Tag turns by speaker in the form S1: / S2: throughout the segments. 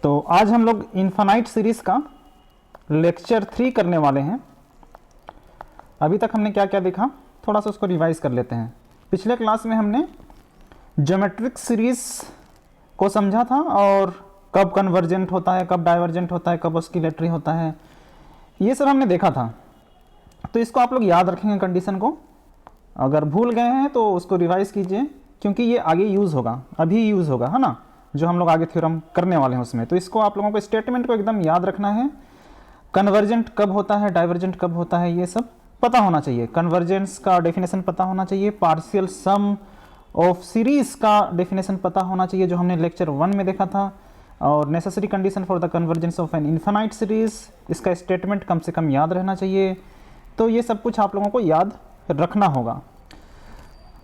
S1: तो आज हम लोग इन्फानाइट सीरीज का लेक्चर 3 करने वाले हैं। अभी तक हमने क्या क्या देखा, थोड़ा सा उसको रिवाइज कर लेते हैं। पिछले क्लास में हमने ज्योमेट्रिक सीरीज को समझा था और कब कन्वर्जेंट होता है, कब डाइवर्जेंट होता है, कब ऑस्किलेटरी होता है, ये सब हमने देखा था। तो इसको आप लोग याद रखेंगे कंडीशन को। अगर भूल गए हैं तो उसको रिवाइज कीजिए, क्योंकि ये आगे यूज़ होगा, अभी यूज़ होगा, है ना, जो हम लोग आगे थ्योरम करने वाले हैं उसमें। तो इसको आप लोगों को स्टेटमेंट को एकदम याद रखना है। कन्वर्जेंट कब होता है, डाइवर्जेंट कब होता है, ये सब पता होना चाहिए। कन्वर्जेंस का डेफिनेशन पता होना चाहिए, पार्शियल सम ऑफ सीरीज का डेफिनेशन पता होना चाहिए, जो हमने लेक्चर 1 में देखा था। और necessary condition for the convergence of an infinite series, इसका स्टेटमेंट कम से कम याद रहना चाहिए। तो ये सब कुछ आप लोगों को याद रखना होगा।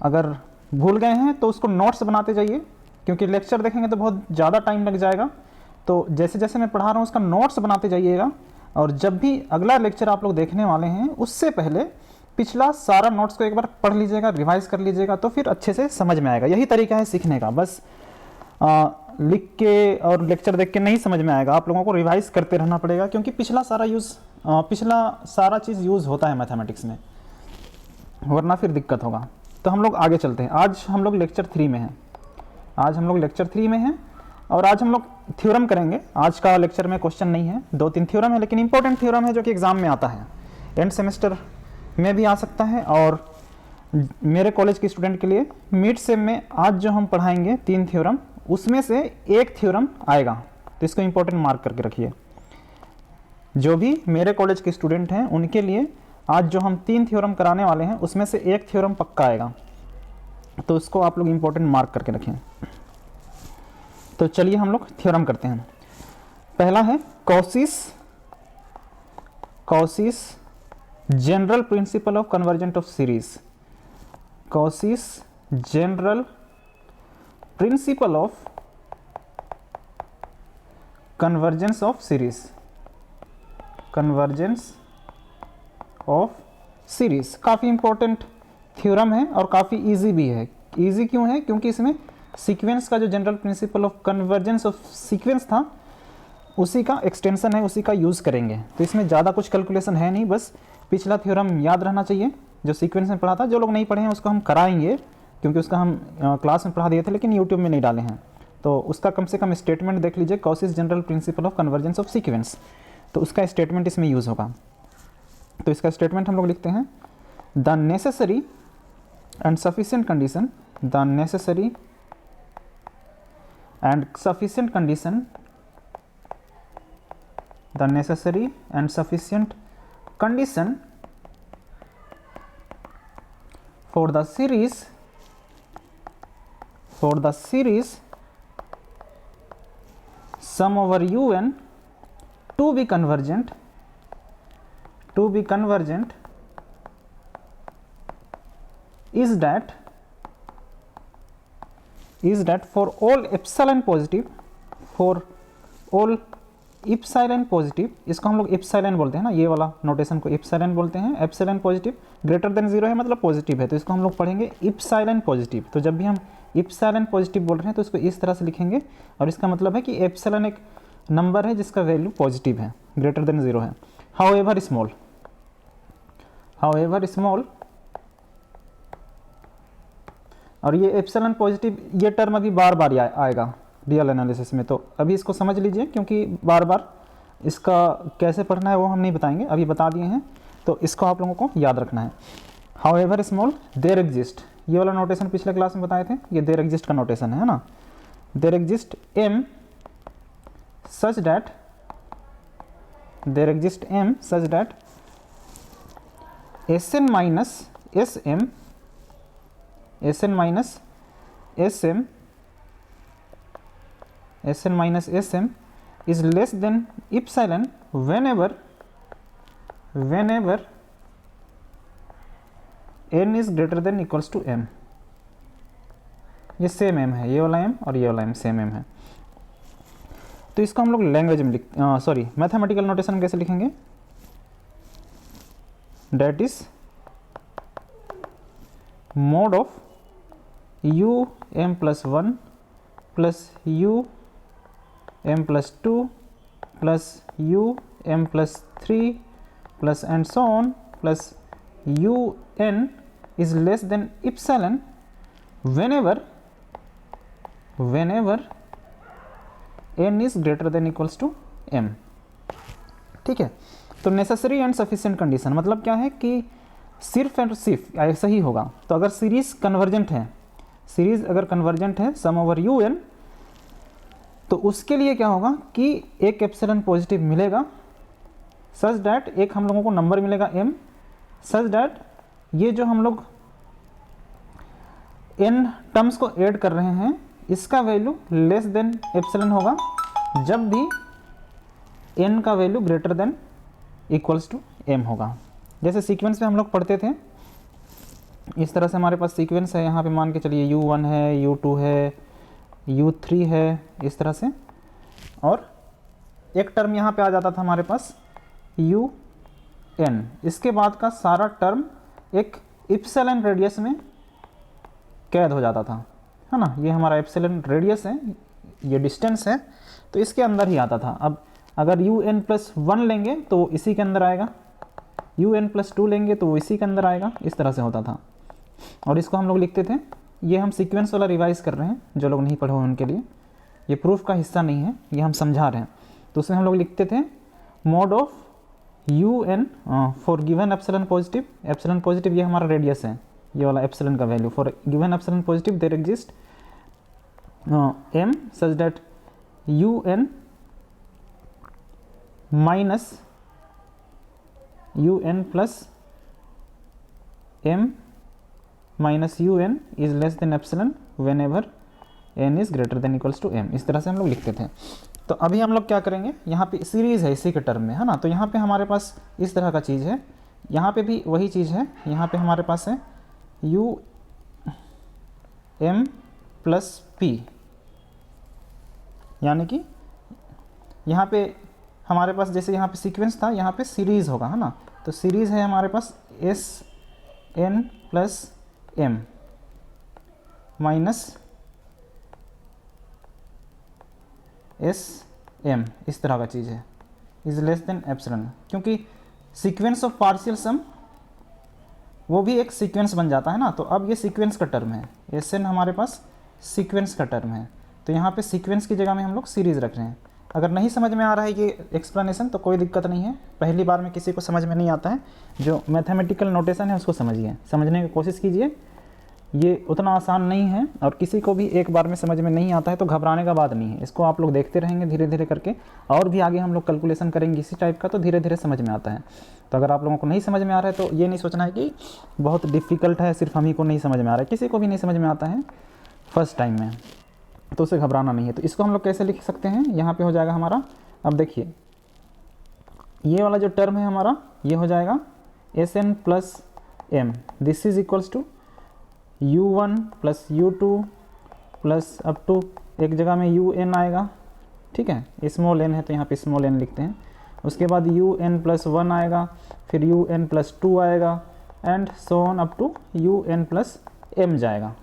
S1: अगर भूल गए हैं तो उसको नोट्स बनाते जाइए, क्योंकि लेक्चर देखेंगे तो बहुत ज़्यादा टाइम लग जाएगा। तो जैसे जैसे मैं पढ़ा रहा हूँ उसका नोट्स बनाते जाइएगा, और जब भी अगला लेक्चर आप लोग देखने वाले हैं उससे पहले पिछला सारा नोट्स को एक बार पढ़ लीजिएगा, रिवाइज कर लीजिएगा, तो फिर अच्छे से समझ में आएगा। यही तरीका है सीखने का। बस लिख के और लेक्चर देख के नहीं समझ में आएगा, आप लोगों को रिवाइज करते रहना पड़ेगा, क्योंकि पिछला सारा चीज़ यूज़ होता है मैथमेटिक्स में, वरना फिर दिक्कत होगा। तो हम लोग आगे चलते हैं। आज हम लोग लेक्चर 3 में हैं। और आज हम लोग थ्योरम करेंगे। आज का लेक्चर में क्वेश्चन नहीं है, 2-3 थ्योरम है, लेकिन इंपॉर्टेंट थ्योरम है जो कि एग्जाम में आता है, एंड सेमेस्टर में भी आ सकता है। और मेरे कॉलेज के स्टूडेंट के लिए मिड सेम में आज जो हम पढ़ाएंगे 3 थ्योरम, उसमें से एक थ्योरम आएगा। तो इसको इंपॉर्टेंट मार्क करके रखिए। जो भी मेरे कॉलेज के स्टूडेंट हैं उनके लिए आज जो हम 3 थ्योरम कराने वाले हैं उसमें से एक थ्योरम पक्का आएगा। तो उसको आप लोग इंपॉर्टेंट मार्क करके रखें। तो चलिए हम लोग थ्योरम करते हैं। पहला है Cauchy's general principle of convergent of series. Cauchy's general principle of convergence of series. Convergence of series काफ़ी इंपॉर्टेंट थ्योरम है और काफ़ी इजी भी है। इजी क्यों है? क्योंकि इसमें सीक्वेंस का जो general principle of convergence of sequence था उसी का एक्सटेंशन है, उसी का यूज़ करेंगे। तो इसमें ज़्यादा कुछ कैलकुलेशन है नहीं, बस पिछला थ्योरम याद रहना चाहिए जो सीक्वेंस में पढ़ा था। जो लोग नहीं पढ़े हैं उसको हम कराएंगे, क्योंकि उसका हम क्लास में पढ़ा दिए थे लेकिन यूट्यूब में नहीं डाले हैं। तो उसका कम से कम स्टेटमेंट देख लीजिए, Cauchy's general principle of convergence of sequence. तो उसका स्टेटमेंट इसमें यूज़ होगा। तो इसका स्टेटमेंट हम लोग लिखते हैं, the necessary and sufficient condition, the necessary and sufficient condition, the necessary and sufficient condition for the series sum over un to be convergent is that for all epsilon positive, इसको हम लोग epsilon बोलते हैं ना, ये वाला notation को epsilon बोलते हैं। एप्सिलॉन पॉजिटिव ग्रेटर देन 0 है, मतलब पॉजिटिव है, तो इसको हम लोग पढ़ेंगे एप्सिलॉन पॉजिटिव। तो जब भी हम एप्सिलॉन पॉजिटिव बोल रहे हैं तो इसको इस तरह से लिखेंगे, और इसका मतलब है कि एप्सिलॉन एक नंबर है जिसका वैल्यू पॉजिटिव है, ग्रेटर देन 0 है। हाउएवर स्मॉल, और ये एप्सिलॉन पॉजिटिव ये टर्म अभी बार बार आएगा रियल एनालिसिस में, तो अभी इसको समझ लीजिए, क्योंकि बार बार इसका कैसे पढ़ना है वो हम नहीं बताएंगे, अभी बता दिए हैं। तो इसको आप लोगों को याद रखना है। हाउएवर स्मॉल देयर एग्जिस्ट, ये वाला नोटेशन पिछले क्लास में बताए थे, ये देयर एग्जिस्ट का नोटेशन है ना। There exist M such that Sn minus Sm is less than epsilon whenever n is greater than equals to m। ये सेम m है, ये वाला m और ये वाला m सेम m है। तो इसको हम लोग लैंग्वेज में मैथमेटिकल नोटेशन कैसे लिखेंगे? That is mod of u m plus 1 plus u m+2 plus m+3 plus and so on plus un is less than epsilon whenever n is greater than equals to m। ठीक है, तो necessary and sufficient condition मतलब क्या है कि सिर्फ and सिर्फ ऐसा ही होगा। तो अगर सीरीज कन्वर्जेंट है, सीरीज अगर कन्वर्जेंट है सम ओवर यू एन, तो उसके लिए क्या होगा कि एक एप्सिलॉन पॉजिटिव मिलेगा सच डैट एक हम लोगों को नंबर मिलेगा m, सच डैट ये जो हम लोग n टर्म्स को ऐड कर रहे हैं इसका वैल्यू लेस देन एप्सिलॉन होगा जब भी n का value greater than equals to m होगा। जैसे सीक्वेंस में हम लोग पढ़ते थे, इस तरह से हमारे पास सीक्वेंस है, यहाँ पे मान के चलिए u1 है, u2 है, u3 है, इस तरह से, और एक टर्म यहाँ पे आ जाता था हमारे पास un। इसके बाद का सारा टर्म एक इप्सिलॉन रेडियस में कैद हो जाता था, है ना। ये हमारा इप्सिलॉन रेडियस है, ये डिस्टेंस है, तो इसके अंदर ही आता था। अब अगर un+1 लेंगे तो इसी के अंदर आएगा, un+2 लेंगे तो वो इसी के अंदर आएगा, इस तरह से होता था। और इसको हम लोग लिखते थे, ये हम सीक्वेंस वाला रिवाइज कर रहे हैं, जो लोग नहीं पढ़े हुए उनके लिए, ये प्रूफ का हिस्सा नहीं है, ये हम समझा रहे हैं। तो उसमें हम लोग लिखते थे mod of un for given epsilon positive, epsilon positive ये हमारा रेडियस है, ये वाला एप्सिलॉन का value, for given epsilon positive there exist m such that un minus un plus m minus un is less than epsilon whenever n is greater than equals to m। इस तरह से हम लोग लिखते थे। तो अभी हम लोग क्या करेंगे, यहाँ पे सीरीज़ है इसी के टर्म में, है ना। तो यहाँ पे हमारे पास इस तरह का चीज़ है, यहाँ पे भी वही चीज़ है, यहाँ पे हमारे पास है m प्लस p, यानी कि यहाँ पे हमारे पास जैसे यहाँ पे सीक्वेंस था, यहाँ पे सीरीज़ होगा, है ना। तो सीरीज़ है हमारे पास Sn plus m minus Sm, इस तरह का चीज़ है, इज लेस देन एप्सिलॉन, क्योंकि सीक्वेंस ऑफ पार्शियल सम वो भी एक सीक्वेंस बन जाता है ना। तो अब ये सीक्वेंस का टर्म है, Sn हमारे पास सीक्वेंस का टर्म है, तो यहाँ पे सीक्वेंस की जगह में हम लोग सीरीज़ रख रहे हैं। अगर नहीं समझ में आ रहा है ये एक्सप्लेनेशन तो कोई दिक्कत नहीं है, पहली बार में किसी को समझ में नहीं आता है, जो मैथमेटिकल नोटेशन है उसको समझिए, समझने की कोशिश कीजिए, ये उतना आसान नहीं है। और किसी को भी एक बार में समझ में नहीं आता है तो घबराने का बात नहीं है, इसको आप लोग देखते रहेंगे धीरे धीरे करके, और भी आगे हम लोग कैलकुलेशन करेंगे इसी टाइप का, तो धीरे धीरे समझ में आता है। तो अगर आप लोगों को नहीं समझ में आ रहा है तो ये नहीं सोचना है कि बहुत डिफ़िकल्ट है, सिर्फ हम ही को नहीं समझ में आ रहा है, किसी को भी नहीं समझ में आता है फर्स्ट टाइम में, तो उसे घबराना नहीं है। तो इसको हम लोग कैसे लिख सकते हैं, यहाँ पे हो जाएगा हमारा, अब देखिए ये वाला जो टर्म है हमारा, ये हो जाएगा Sn plus m, this is equals to u1 plus u2 plus up to एक जगह में un आएगा, ठीक है, स्मॉल n है तो यहाँ पे स्मॉल n लिखते हैं, उसके बाद un+1 आएगा, फिर un+2 आएगा, and so on up to un+m जाएगा।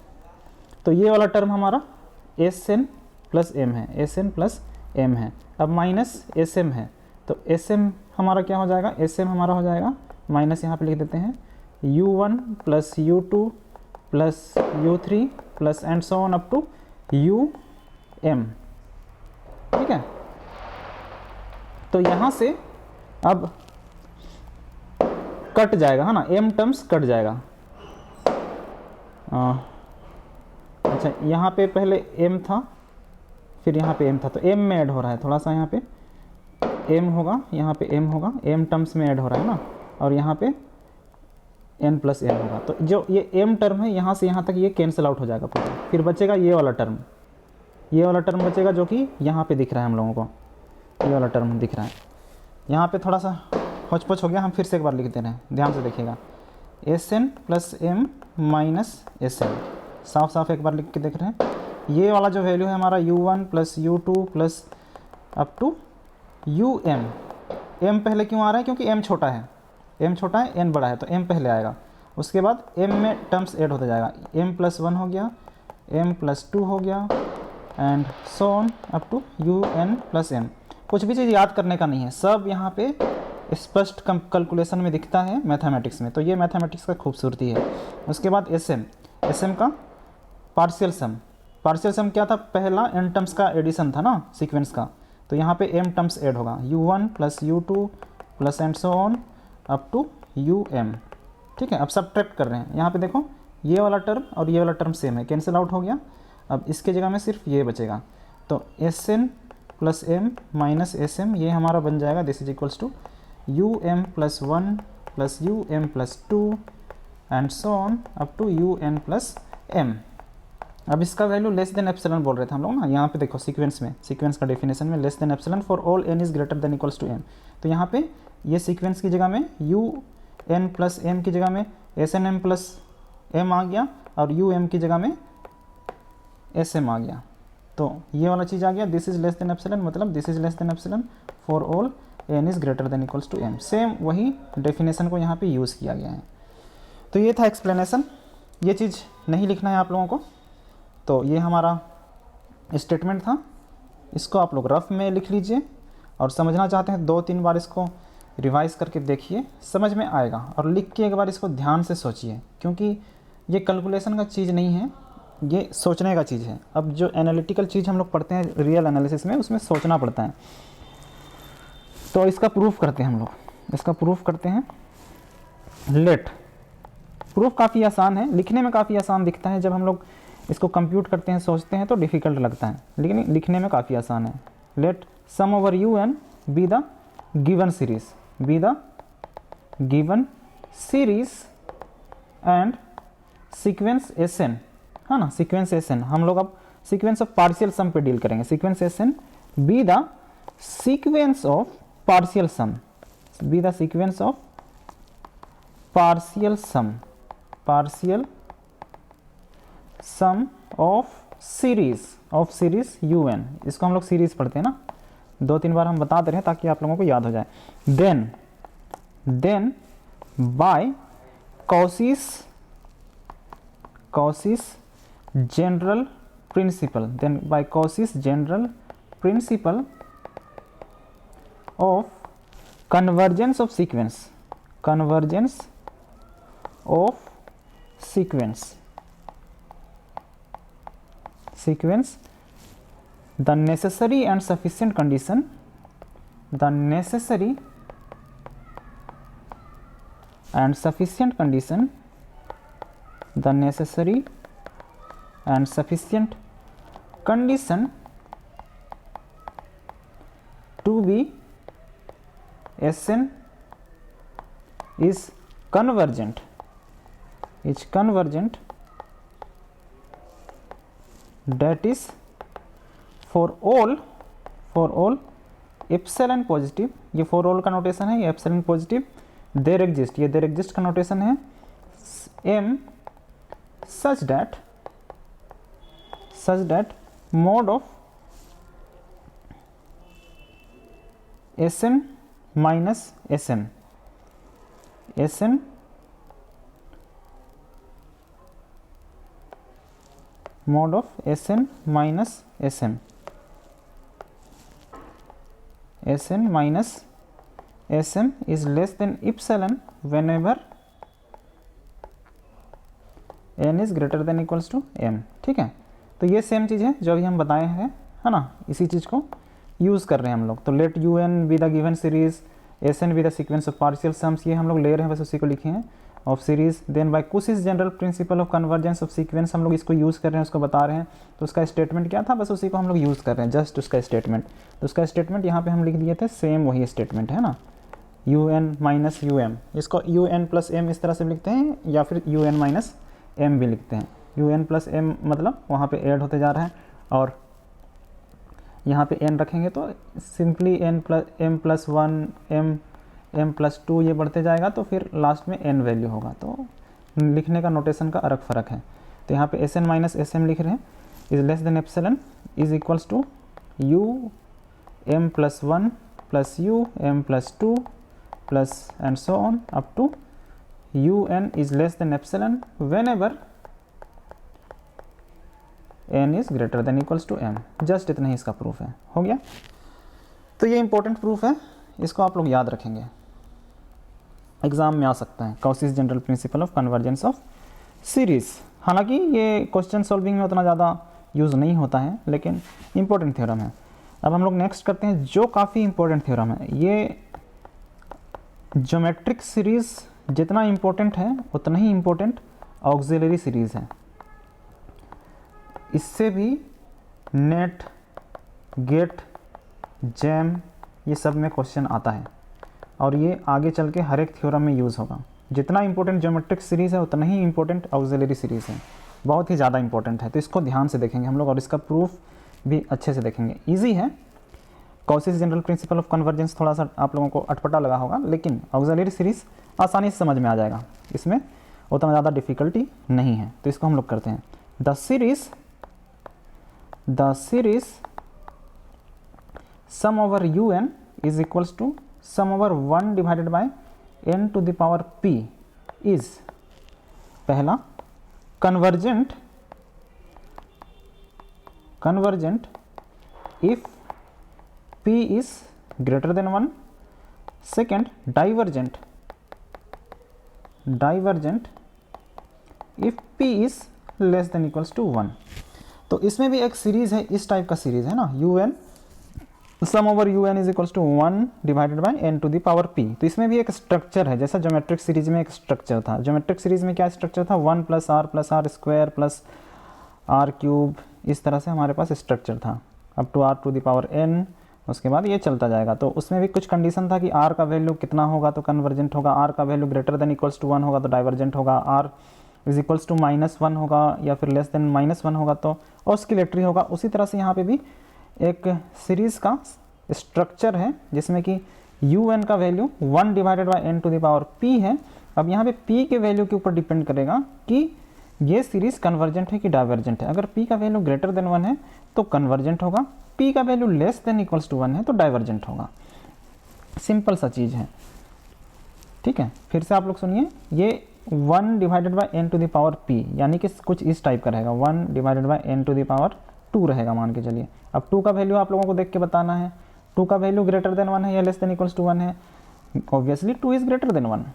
S1: तो ये वाला टर्म हमारा Sn प्लस m है, Sn प्लस m है। अब माइनस Sm है, तो Sm हमारा क्या हो जाएगा, Sm हमारा हो जाएगा माइनस, यहाँ पे लिख देते हैं u1 plus u2 plus u3 plus and so on up to um, ठीक है। तो यहाँ से अब कट जाएगा, है ना, m टर्म्स कट जाएगा। अच्छा, यहाँ पे पहले m था, फिर यहाँ पे m था, तो m में ऐड हो रहा है, थोड़ा सा यहाँ पे m होगा, यहाँ पे m होगा, m टर्म्स में ऐड हो रहा है ना, और यहाँ पे n प्लस m होगा। तो जो ये m टर्म है यहाँ से यहाँ तक ये कैंसिल आउट हो जाएगा पूरा, फिर बचेगा ये वाला टर्म, ये वाला टर्म बचेगा जो कि यहाँ पे दिख रहा है हम लोगों को, ये वाला टर्म दिख रहा है। यहाँ पे थोड़ा सा होच-पोच हो गया, हम फिर से एक बार लिख दे रहे हैं, ध्यान से देखिएगा, Sn plus m minus Sn, साफ साफ एक बार लिख के देख रहे हैं। ये वाला जो वैल्यू है हमारा u1 plus u2 plus up to um, m पहले क्यों आ रहा है, क्योंकि m छोटा है, m छोटा है n बड़ा है, तो m पहले आएगा, उसके बाद m में टर्म्स ऐड होता जाएगा, m+1 हो गया, m+2 हो गया, and so on up to UN plus m। कुछ भी चीज़ याद करने का नहीं है, सब यहाँ पे स्पष्ट कैलकुलेशन में दिखता है मैथमेटिक्स में। तो ये मैथमेटिक्स का खूबसूरती है। उसके बाद SM का पार्शियल सम। पार्शियल सम क्या था, पहला n टर्म्स का एडिशन था ना सीक्वेंस का, तो यहाँ पे m टर्म्स ऐड होगा, U1 plus U2 plus and so on up to UM। ठीक है, अब सब्ट्रैक्ट कर रहे हैं, यहाँ पे देखो ये वाला टर्म और ये वाला टर्म सेम है, कैंसिल आउट हो गया। अब इसके जगह में सिर्फ ये बचेगा, तो SN plus m minus SM ये हमारा बन जाएगा, this is equals to UM plus 1 plus UM plus 2 and so on up to UN plus m। अब इसका वैल्यू लेस देन एप्सिलॉन बोल रहे थे हम लोग ना, यहाँ पे देखो सीक्वेंस में, सीक्वेंस का डेफिनेशन में less than epsilon for all n is greater than equals to m। तो यहाँ पे ये सीक्वेंस की जगह में UN प्लस m की जगह में SNM प्लस m आ गया और UM की जगह में SM आ गया। तो ये वाला चीज़ आ गया, this is less than epsilon, मतलब this is less than epsilon for all n is greater than equals to m। Same वही डेफिनेशन को यहाँ पे यूज़ किया गया है। तो ये था एक्सप्लेनेशन, ये चीज़ नहीं लिखना है आप लोगों को। तो ये हमारा स्टेटमेंट था, इसको आप लोग रफ में लिख लीजिए और समझना चाहते हैं 2-3 बार इसको रिवाइज करके देखिए, समझ में आएगा। और लिख के एक बार इसको ध्यान से सोचिए, क्योंकि ये कैलकुलेशन का चीज़ नहीं है, ये सोचने का चीज़ है। अब जो एनालिटिकल चीज़ हम लोग पढ़ते हैं रियल एनालिसिस में, उसमें सोचना पड़ता है। तो इसका प्रूफ करते हैं हम लोग, इसका प्रूफ करते हैं। लेट प्रूफ काफ़ी आसान है, लिखने में काफ़ी आसान दिखता है, जब हम लोग इसको कंप्यूट करते हैं सोचते हैं तो डिफ़िकल्ट लगता है, लेकिन लिखने में काफ़ी आसान है। Let sum over UN be the given series, be the given series and sequence SN, है ना, सीक्वेंस SN। हम लोग अब सीक्वेंस ऑफ पार्शियल सम पे डील करेंगे। Sequence SN be the sequence of partial sum, be the sequence of partial sum, partial sum of series UN। इसको हम लोग सीरीज पढ़ते हैं ना, 2-3 बार हम बताते रहे ताकि आप लोगों को याद हो जाए। Then by Cauchy's general principle, then by Cauchy's general principle of convergence of sequence, the necessary and sufficient condition, the necessary and sufficient condition, the necessary and sufficient condition to be SN is convergent, that is for all epsilon positive, ये for all का notation है, ये epsilon positive, there exist, ये there exist का notation है, m such that mode of SN minus SM, SN mode of SN minus SM, SN minus SM is less than epsilon whenever n is greater than equals to m। ठीक है, तो ये same चीज़ है जो अभी हम बताए हैं, है ना, इसी चीज़ को यूज़ कर रहे हैं हम लोग। तो let UN be the given series, SN be the sequence of partial sums, ये हम लोग ले रहे हैं, बस उसी को लिखे हैं, of series. Then by Cauchy's general principle of convergence of sequence, हम लोग इसको यूज़ कर रहे हैं, उसको बता रहे हैं। तो उसका स्टेटमेंट क्या था, बस उसी को हम लोग यूज़ कर रहे हैं, जस्ट उसका स्टेटमेंट। तो उसका स्टेटमेंट यहाँ पे हम लिख दिए थे, सेम वही स्टेटमेंट है ना, UN माइनस UM, इसको UN प्लस M इस तरह से लिखते हैं, या फिर UN माइनस M भी लिखते हैं। UN प्लस M मतलब वहाँ पे ऐड होते जा रहा है, और यहाँ पे n रखेंगे तो simply m plus 1 m plus 2 ये बढ़ते जाएगा, तो फिर लास्ट में n वैल्यू होगा। तो लिखने का नोटेशन का अलग फ़र्क है। तो यहाँ पे SN माइनस SM लिख रहे हैं, is less than epsilon is equals to m plus 1 plus m plus 2 plus and so on up to UN is less than epsilon whenever n is greater than equals to m। Just इतना ही इसका proof है, हो गया। तो ये important proof है, इसको आप लोग याद रखेंगे, एग्जाम में आ सकता है। Cauchy's general principle of convergence of series. हालांकि ये क्वेश्चन सॉल्विंग में उतना ज़्यादा यूज़ नहीं होता है, लेकिन इंपॉर्टेंट थ्योरम है। अब हम लोग नेक्स्ट करते हैं जो काफ़ी इंपॉर्टेंट थ्योरम है। ये ज्योमेट्रिक सीरीज़ जितना इंपॉर्टेंट है उतना ही इंपॉर्टेंट ऑक्सिलरी सीरीज़ है। इससे भी नेट, गेट, जैम ये सब में क्वेश्चन आता है और ये आगे चल के हर एक थ्योरम में यूज़ होगा। जितना इंपॉर्टेंट ज्योमेट्रिक सीरीज़ है उतना ही इंपॉर्टेंट ऑक्सिलरी सीरीज़ है, बहुत ही ज़्यादा इंपॉर्टेंट है। तो इसको ध्यान से देखेंगे हम लोग और इसका प्रूफ भी अच्छे से देखेंगे। इजी है, Cauchy's general principle of convergence थोड़ा सा आप लोगों को अटपटा लगा होगा, लेकिन ऑक्सिलरी सीरीज़ आसानी से समझ में आ जाएगा, इसमें उतना ज़्यादा डिफ़िकल्टी नहीं है। तो इसको हम लोग करते हैं। The series sum over un is equals to sum over 1 divided by n to the power p is, पहला, convergent if p is greater than 1, second, divergent if p is less than equals to 1। तो इसमें भी एक series है, इस type का series है ना, un sum over un is equals to 1 divided by n to the power p। तो इसमें भी एक स्ट्रक्चर है, जैसा ज्योमेट्रिक सीरीज में एक स्ट्रक्चर था। ज्योमेट्रिक सीरीज में क्या स्ट्रक्चर था, 1 plus r square plus r cube, इस तरह से हमारे पास स्ट्रक्चर था up to r to the power n। उसके बाद ये चलता जाएगा। तो उसमें भी कुछ कंडीशन था कि r का वैल्यू कितना होगा तो कन्वर्जेंट होगा, r का value greater than equals to 1 होगा तो डाइवर्जेंट होगा, r इज इक्वल्स टू -1 होगा या फिर लेस देन -1 होगा तो ऑस्किलेटरी होगा। उसी तरह से यहाँ पे भी एक सीरीज़ का स्ट्रक्चर है जिसमें कि un का value 1 divided by n to the power p है। अब यहाँ पे p के वैल्यू के ऊपर डिपेंड करेगा कि ये सीरीज़ कन्वर्जेंट है कि डाइवर्जेंट है। अगर p का वैल्यू ग्रेटर देन 1 है तो कन्वर्जेंट होगा, p का value less than equals to 1 है तो डाइवर्जेंट होगा। सिंपल सा चीज़ है, ठीक है। फिर से आप लोग सुनिए, ये 1 divided by n to the power p यानी कि कुछ इस टाइप का रहेगा, 1 divided by n to the power 2 रहेगा मान के चलिए। अब 2 का वैल्यू आप लोगों को देख के बताना है, 2 का वैल्यू ग्रेटर देन 1 है या लेस देन इक्वल्स टू 1 है। Obviously 2 is greater than 1।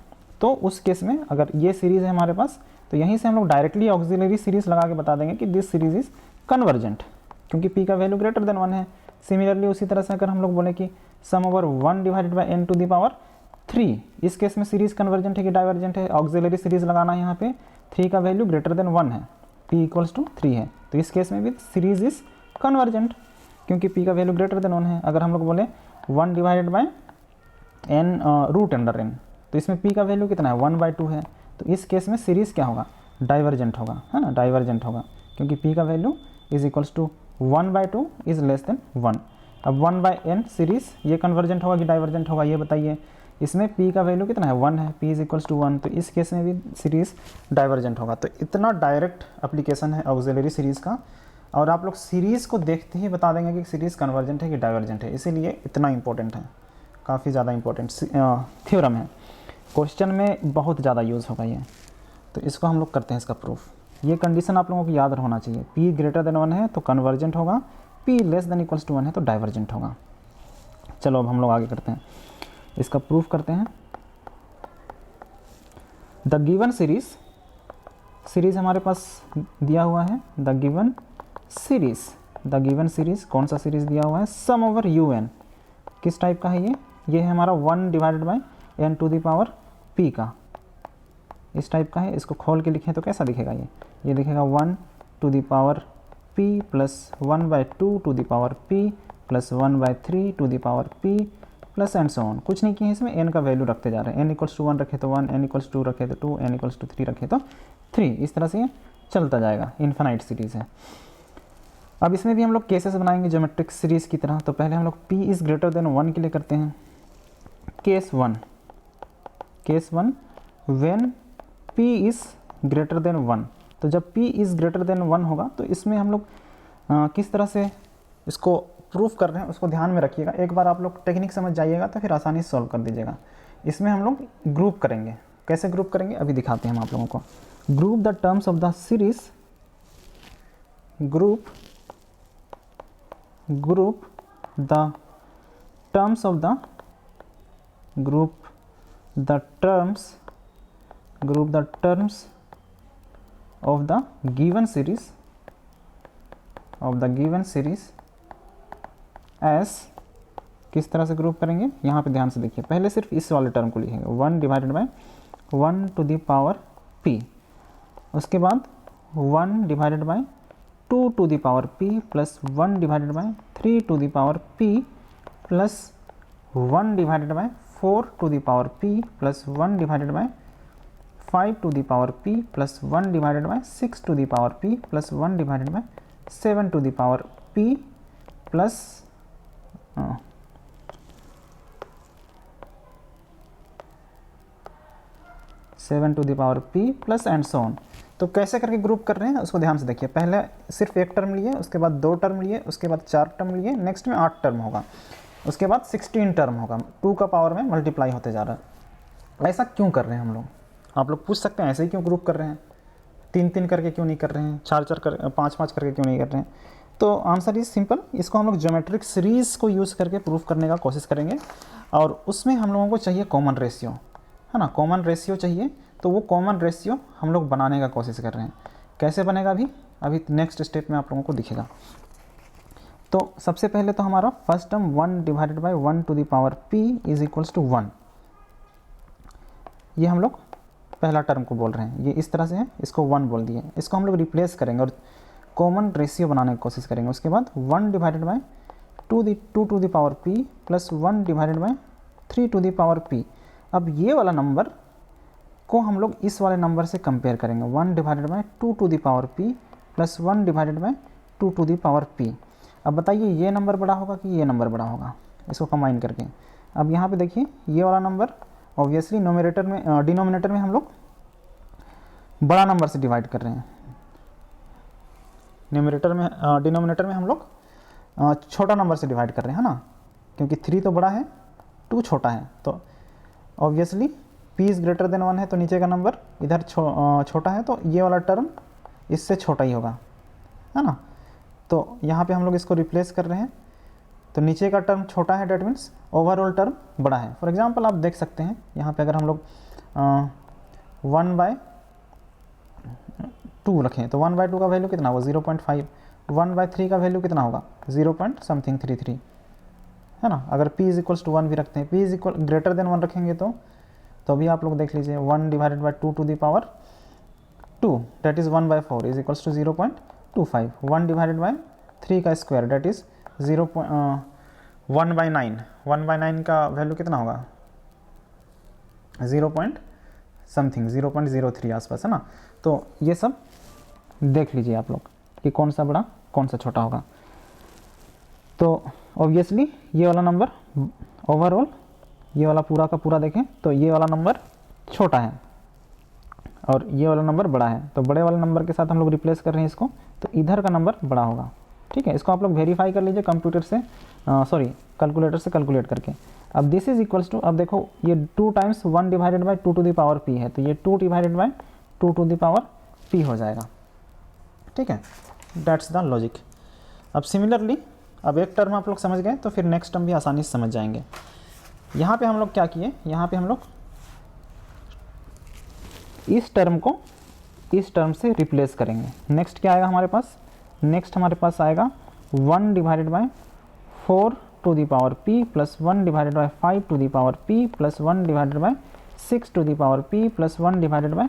S1: तो उस केस में अगर ये सीरीज़ है हमारे पास तो यहीं से हम लोग डायरेक्टली ऑक्सिलरी सीरीज़ लगा के बता देंगे कि दिस सीरीज़ इज़ कन्वर्जेंट, क्योंकि p का वैल्यू ग्रेटर देन 1 है। सिमिलरली उसी तरह से अगर हम लोग बोले कि sum over 1 divided by n to the power 3, इस केस में सीरीज़ कन्वर्जेंट है कि डाइवर्जेंट है, ऑक्सिलरी सीरीज़ लगाना है। यहाँ पे 3 का वैल्यू ग्रेटर देन 1 है, p इक्वल्स टू 3 है, तो इस केस में भी सीरीज़ इज़ कन्वर्जेंट क्योंकि p का वैल्यू ग्रेटर देन 1 है। अगर हम लोग बोले 1 divided by n root under n, तो इसमें p का वैल्यू कितना है, 1/2 है, तो इस केस में सीरीज़ क्या होगा, डाइवर्जेंट होगा, है ना, डाइवर्जेंट होगा क्योंकि p का value is equals to 1/2 is less than 1। अब 1/n सीरीज़ ये कन्वर्जेंट होगा कि डाइवर्जेंट होगा ये बताइए। इसमें p का वैल्यू कितना है, 1 है, p इज इक्वल्स टू 1, तो इस केस में भी सीरीज़ डाइवर्जेंट होगा। तो इतना डायरेक्ट एप्लीकेशन है ऑक्सिलरी सीरीज़ का, और आप लोग सीरीज़ को देखते ही बता देंगे कि सीरीज़ कन्वर्जेंट है कि डाइवर्जेंट है, इसीलिए इतना इंपॉर्टेंट है, काफ़ी ज़्यादा इंपॉर्टेंट थ्योरम है, क्वेश्चन में बहुत ज़्यादा यूज़ होगा ये। तो इसको हम लोग करते हैं इसका प्रूफ। ये कंडीशन आप लोगों को याद होना चाहिए, p ग्रेटर देन 1 है तो कन्वर्जेंट होगा, p less than equals to 1 है तो डाइवर्जेंट होगा। चलो अब हम लोग आगे करते हैं, इसका प्रूफ करते हैं। द गिवन सीरीज़ हमारे पास दिया हुआ है, द गिवन सीरीज़ कौन सा सीरीज़ दिया हुआ है, सम ओवर un, किस टाइप का है ये है हमारा 1 divided by n to the power p का, इस टाइप का है। इसको खोल के लिखें तो कैसा दिखेगा ये दिखेगा 1 to the power p plus 1/2 to the power p plus 1/3 to the power p plus and so on. कुछ नहीं किया इसमें, n का वैल्यू रखते जा रहे हैं, n इक्वल्स टू 1 रखे तो 1, n इक्वल्स टू रखे तो 2, n इक्वल्स टू 3 रखे तो 3, इस तरह से ये चलता जाएगा, इन्फिनाइट सीरीज़ है। अब इसमें भी हम लोग केसेस बनाएंगे ज्योमेट्रिक सीरीज़ की तरह। तो पहले हम लोग p इज़ ग्रेटर देन 1 के लिए करते हैं। Case 1 when p is greater than 1, तो जब p इज़ ग्रेटर देन 1 होगा तो इसमें हम लोग किस तरह से इसको प्रूफ कर रहे हैं उसको ध्यान में रखिएगा। एक बार आप लोग टेक्निक समझ जाइएगा तो फिर आसानी से सॉल्व कर दीजिएगा। इसमें हम लोग ग्रुप करेंगे, कैसे ग्रुप करेंगे अभी दिखाते हैं हम आप लोगों को। Group the terms of the series group the terms of the given series as, किस तरह से ग्रुप करेंगे, यहाँ पे ध्यान से देखिए, पहले सिर्फ इस वाले टर्म को लिखेंगे 1 divided by 1 to the power p, उसके बाद 1 divided by 2 to the power p plus 1 divided by 3 to the power p plus 1 divided by 4 to the power p plus 1 divided by 5 to the power p plus 1 divided by 6 to the power p plus 1 divided by 7 to the power p plus 7 to the power p plus and so on. तो कैसे करके group कर रहे हैं उसको ध्यान से देखिए, पहले सिर्फ एक टर्म लिए, उसके बाद 2 टर्म लिए, उसके बाद 4 टर्म लिए, नेक्स्ट में 8 टर्म होगा, उसके बाद 16 टर्म होगा, 2 का पावर में मल्टीप्लाई होते जा रहा है। ऐसा क्यों कर रहे हैं हम लोग? आप लोग पूछ सकते हैं ऐसे ही क्यों ग्रुप कर रहे हैं, 3-3 करके क्यों नहीं कर रहे हैं, 4-4 कर 5-5 करके क्यों नहीं कर रहे हैं? तो आंसर इज सिंपल, इसको हम लोग ज्योमेट्रिक सीरीज़ को यूज़ करके प्रूफ करने का कोशिश करेंगे, और उसमें हम लोगों को चाहिए कॉमन रेशियो, है ना, कॉमन रेशियो चाहिए। तो वो कॉमन रेशियो हम लोग बनाने का कोशिश कर रहे हैं। कैसे बनेगा अभी नेक्स्ट स्टेप में आप लोगों को दिखेगा। तो सबसे पहले तो हमारा first term 1 divided by 1 to the power p is equals to 1, ये हम लोग पहला टर्म को बोल रहे हैं, ये इस तरह से है, इसको 1 बोल दिए, इसको हम लोग रिप्लेस करेंगे और कॉमन रेशियो बनाने की कोशिश करेंगे। उसके बाद 1 divided by 2 to the power p plus 1 divided by 3 to the power p। अब ये वाला नंबर को हम लोग इस वाले नंबर से कंपेयर करेंगे, 1 divided by 2 to the power p plus 1 divided by 2 to the power p। अब बताइए ये नंबर बड़ा होगा कि ये नंबर बड़ा होगा, इसको कंबाइन करके। अब यहाँ पे देखिए ये वाला नंबर ऑब्वियसली डिनोमिनेटर में हम लोग बड़ा नंबर से डिवाइड कर रहे हैं, डिनोमिनेटर में हम लोग छोटा नंबर से डिवाइड कर रहे हैं, है ना, क्योंकि 3 तो बड़ा है, 2 छोटा है। तो obviously p is greater than 1 है, तो नीचे का नंबर इधर छोटा है, तो ये वाला टर्म इससे छोटा ही होगा, है ना। तो यहाँ पे हम लोग इसको रिप्लेस कर रहे हैं, तो नीचे का टर्म छोटा है, डेट मीन्स ओवरऑल टर्म बड़ा है। फॉर एग्जांपल आप देख सकते हैं यहाँ पे अगर हम लोग 1/2 रखें तो 1/2 का वैल्यू कितना होगा 0.5, 1/3 का वैल्यू कितना होगा 0.33, है ना। अगर p इज इक्वल्स टू 1 भी रखते हैं, p is equal greater than 1 रखेंगे तो अभी आप लोग देख लीजिए 1 divided by 2 to the power 2 that is 1/4 is equals to 0.25, 1 divided by 3 का स्क्वायर दैट इज़ 1/9, 1/9 का वैल्यू कितना होगा 0.03 आसपास, है ना। तो ये सब देख लीजिए आप लोग कि कौन सा बड़ा कौन सा छोटा होगा। तो ऑब्वियसली ये वाला नंबर ओवरऑल, ये वाला पूरा का पूरा देखें तो ये वाला नंबर छोटा है और ये वाला नंबर बड़ा है, तो बड़े वाले नंबर के साथ हम लोग रिप्लेस कर रहे हैं इसको, तो इधर का नंबर बड़ा होगा, ठीक है। इसको आप लोग वेरीफाई कर लीजिए कैलकुलेटर से कैलकुलेट करके। अब दिस इज इक्वल्स टू, अब देखो ये 2 times 1 divided by 2 to the power p है, तो ये 2 divided by 2 to the power p हो जाएगा, ठीक है। That's the logic. अब सिमिलरली अब एक टर्म आप लोग समझ गए तो फिर नेक्स्ट टर्म भी आसानी से समझ जाएंगे। यहाँ पे हम लोग क्या किए, यहाँ पे हम लोग इस टर्म को इस टर्म से रिप्लेस करेंगे। नेक्स्ट क्या आएगा हमारे पास, नेक्स्ट हमारे पास आएगा 1 divided by 4 to the power p plus 1 divided by 5 to the power p plus 1 divided by 6 to the power p plus 1 divided by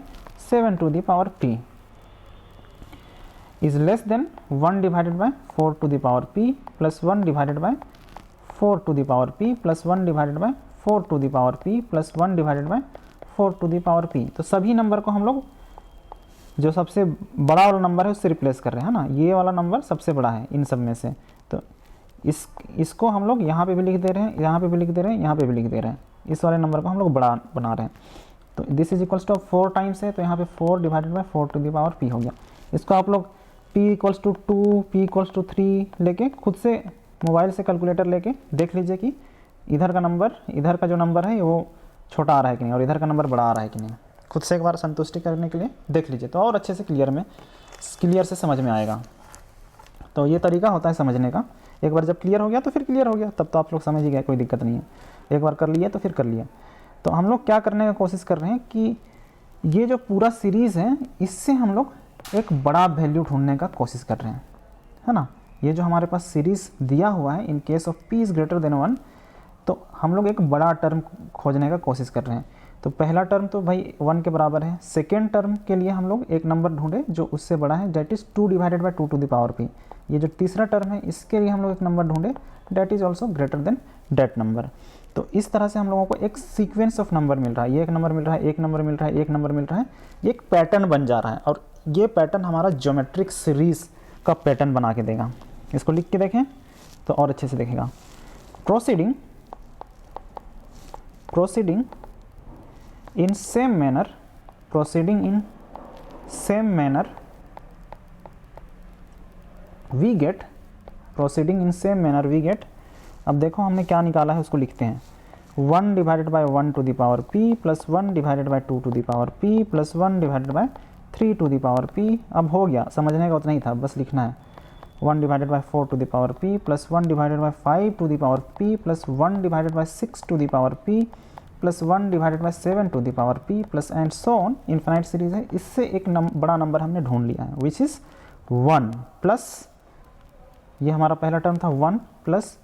S1: 7 to the power p is less than 1 divided by 4 to the power p plus 1 divided by 4 to the power p plus 1 divided by 4 to the power p plus 1 divided by 4 to the power p। तो सभी number को हम लोग जो सबसे बड़ा वाला number है उससे रिप्लेस कर रहे हैं ना, ये वाला नंबर सबसे बड़ा है इन सब में से, तो इसको हम लोग यहाँ पे भी लिख दे रहे हैं, यहाँ पे भी लिख दे रहे हैं, यहाँ पे भी लिख दे रहे हैं, इस वाले नंबर को हम लोग बड़ा बना रहे हैं। तो this is equals to 4 times है, तो यहाँ पे 4 divided by 4 to the power p हो गया। इसको आप लोग p equals to 2, p equals to 3 लेके खुद से मोबाइल से कैलकुलेटर लेके देख लीजिए कि इधर का नंबर, इधर का जो नंबर है वो छोटा आ रहा है कि नहीं और इधर का नंबर बड़ा आ रहा है कि नहीं। खुद से एक बार संतुष्टि करने के लिए देख लीजिए, तो और अच्छे से क्लियर से समझ में आएगा। तो ये तरीका होता है समझने का। एक बार जब क्लियर हो गया तो फिर क्लियर हो गया, तब तो आप लोग समझ ही गए, कोई दिक्कत नहीं है। एक बार कर लिए तो फिर कर लिया। तो हम लोग क्या करने का कोशिश कर रहे हैं कि ये जो पूरा सीरीज़ है इससे हम लोग एक बड़ा वैल्यू ढूंढने का कोशिश कर रहे हैं, है ना। ये जो हमारे पास सीरीज़ दिया हुआ है in case of p is greater than 1, तो हम लोग एक बड़ा टर्म खोजने का कोशिश कर रहे हैं। तो पहला टर्म तो भाई 1 के बराबर है। सेकेंड टर्म के लिए हम लोग एक नंबर ढूंढे जो उससे बड़ा है, that is 2 divided by 2 to the power p। ये जो तीसरा टर्म है इसके लिए हम लोग एक नंबर ढूंढे that is also greater than that number. तो इस तरह से हम लोगों को एक सीक्वेंस ऑफ नंबर मिल रहा है, ये एक नंबर मिल रहा है, एक नंबर मिल रहा है, एक नंबर मिल रहा है, ये एक पैटर्न बन जा रहा है। और ये पैटर्न हमारा ज्योमेट्रिक सीरीज़ का पैटर्न बना के देगा। इसको लिख के देखें तो और अच्छे से देखेगा। Proceeding in same manner, proceeding in same manner we get, proceeding in same manner we get। अब देखो हमने क्या निकाला है उसको लिखते हैं। 1 divided by 1 to the power p plus 1 divided by 2 to the power p plus 1 divided by 3 to the power p। अब हो गया, समझने का उतना ही था, बस लिखना है। 1 divided by 4 to the power p plus 1 divided by 5 to the power p plus 1 divided by 6 to the power p plus 1 divided by 7 to the power p plus and so on. Infinite series है, इससे एक बड़ा number हमने ढूंढ लिया है which is 1 plus, ये हमारा पहला टर्म था 1 plus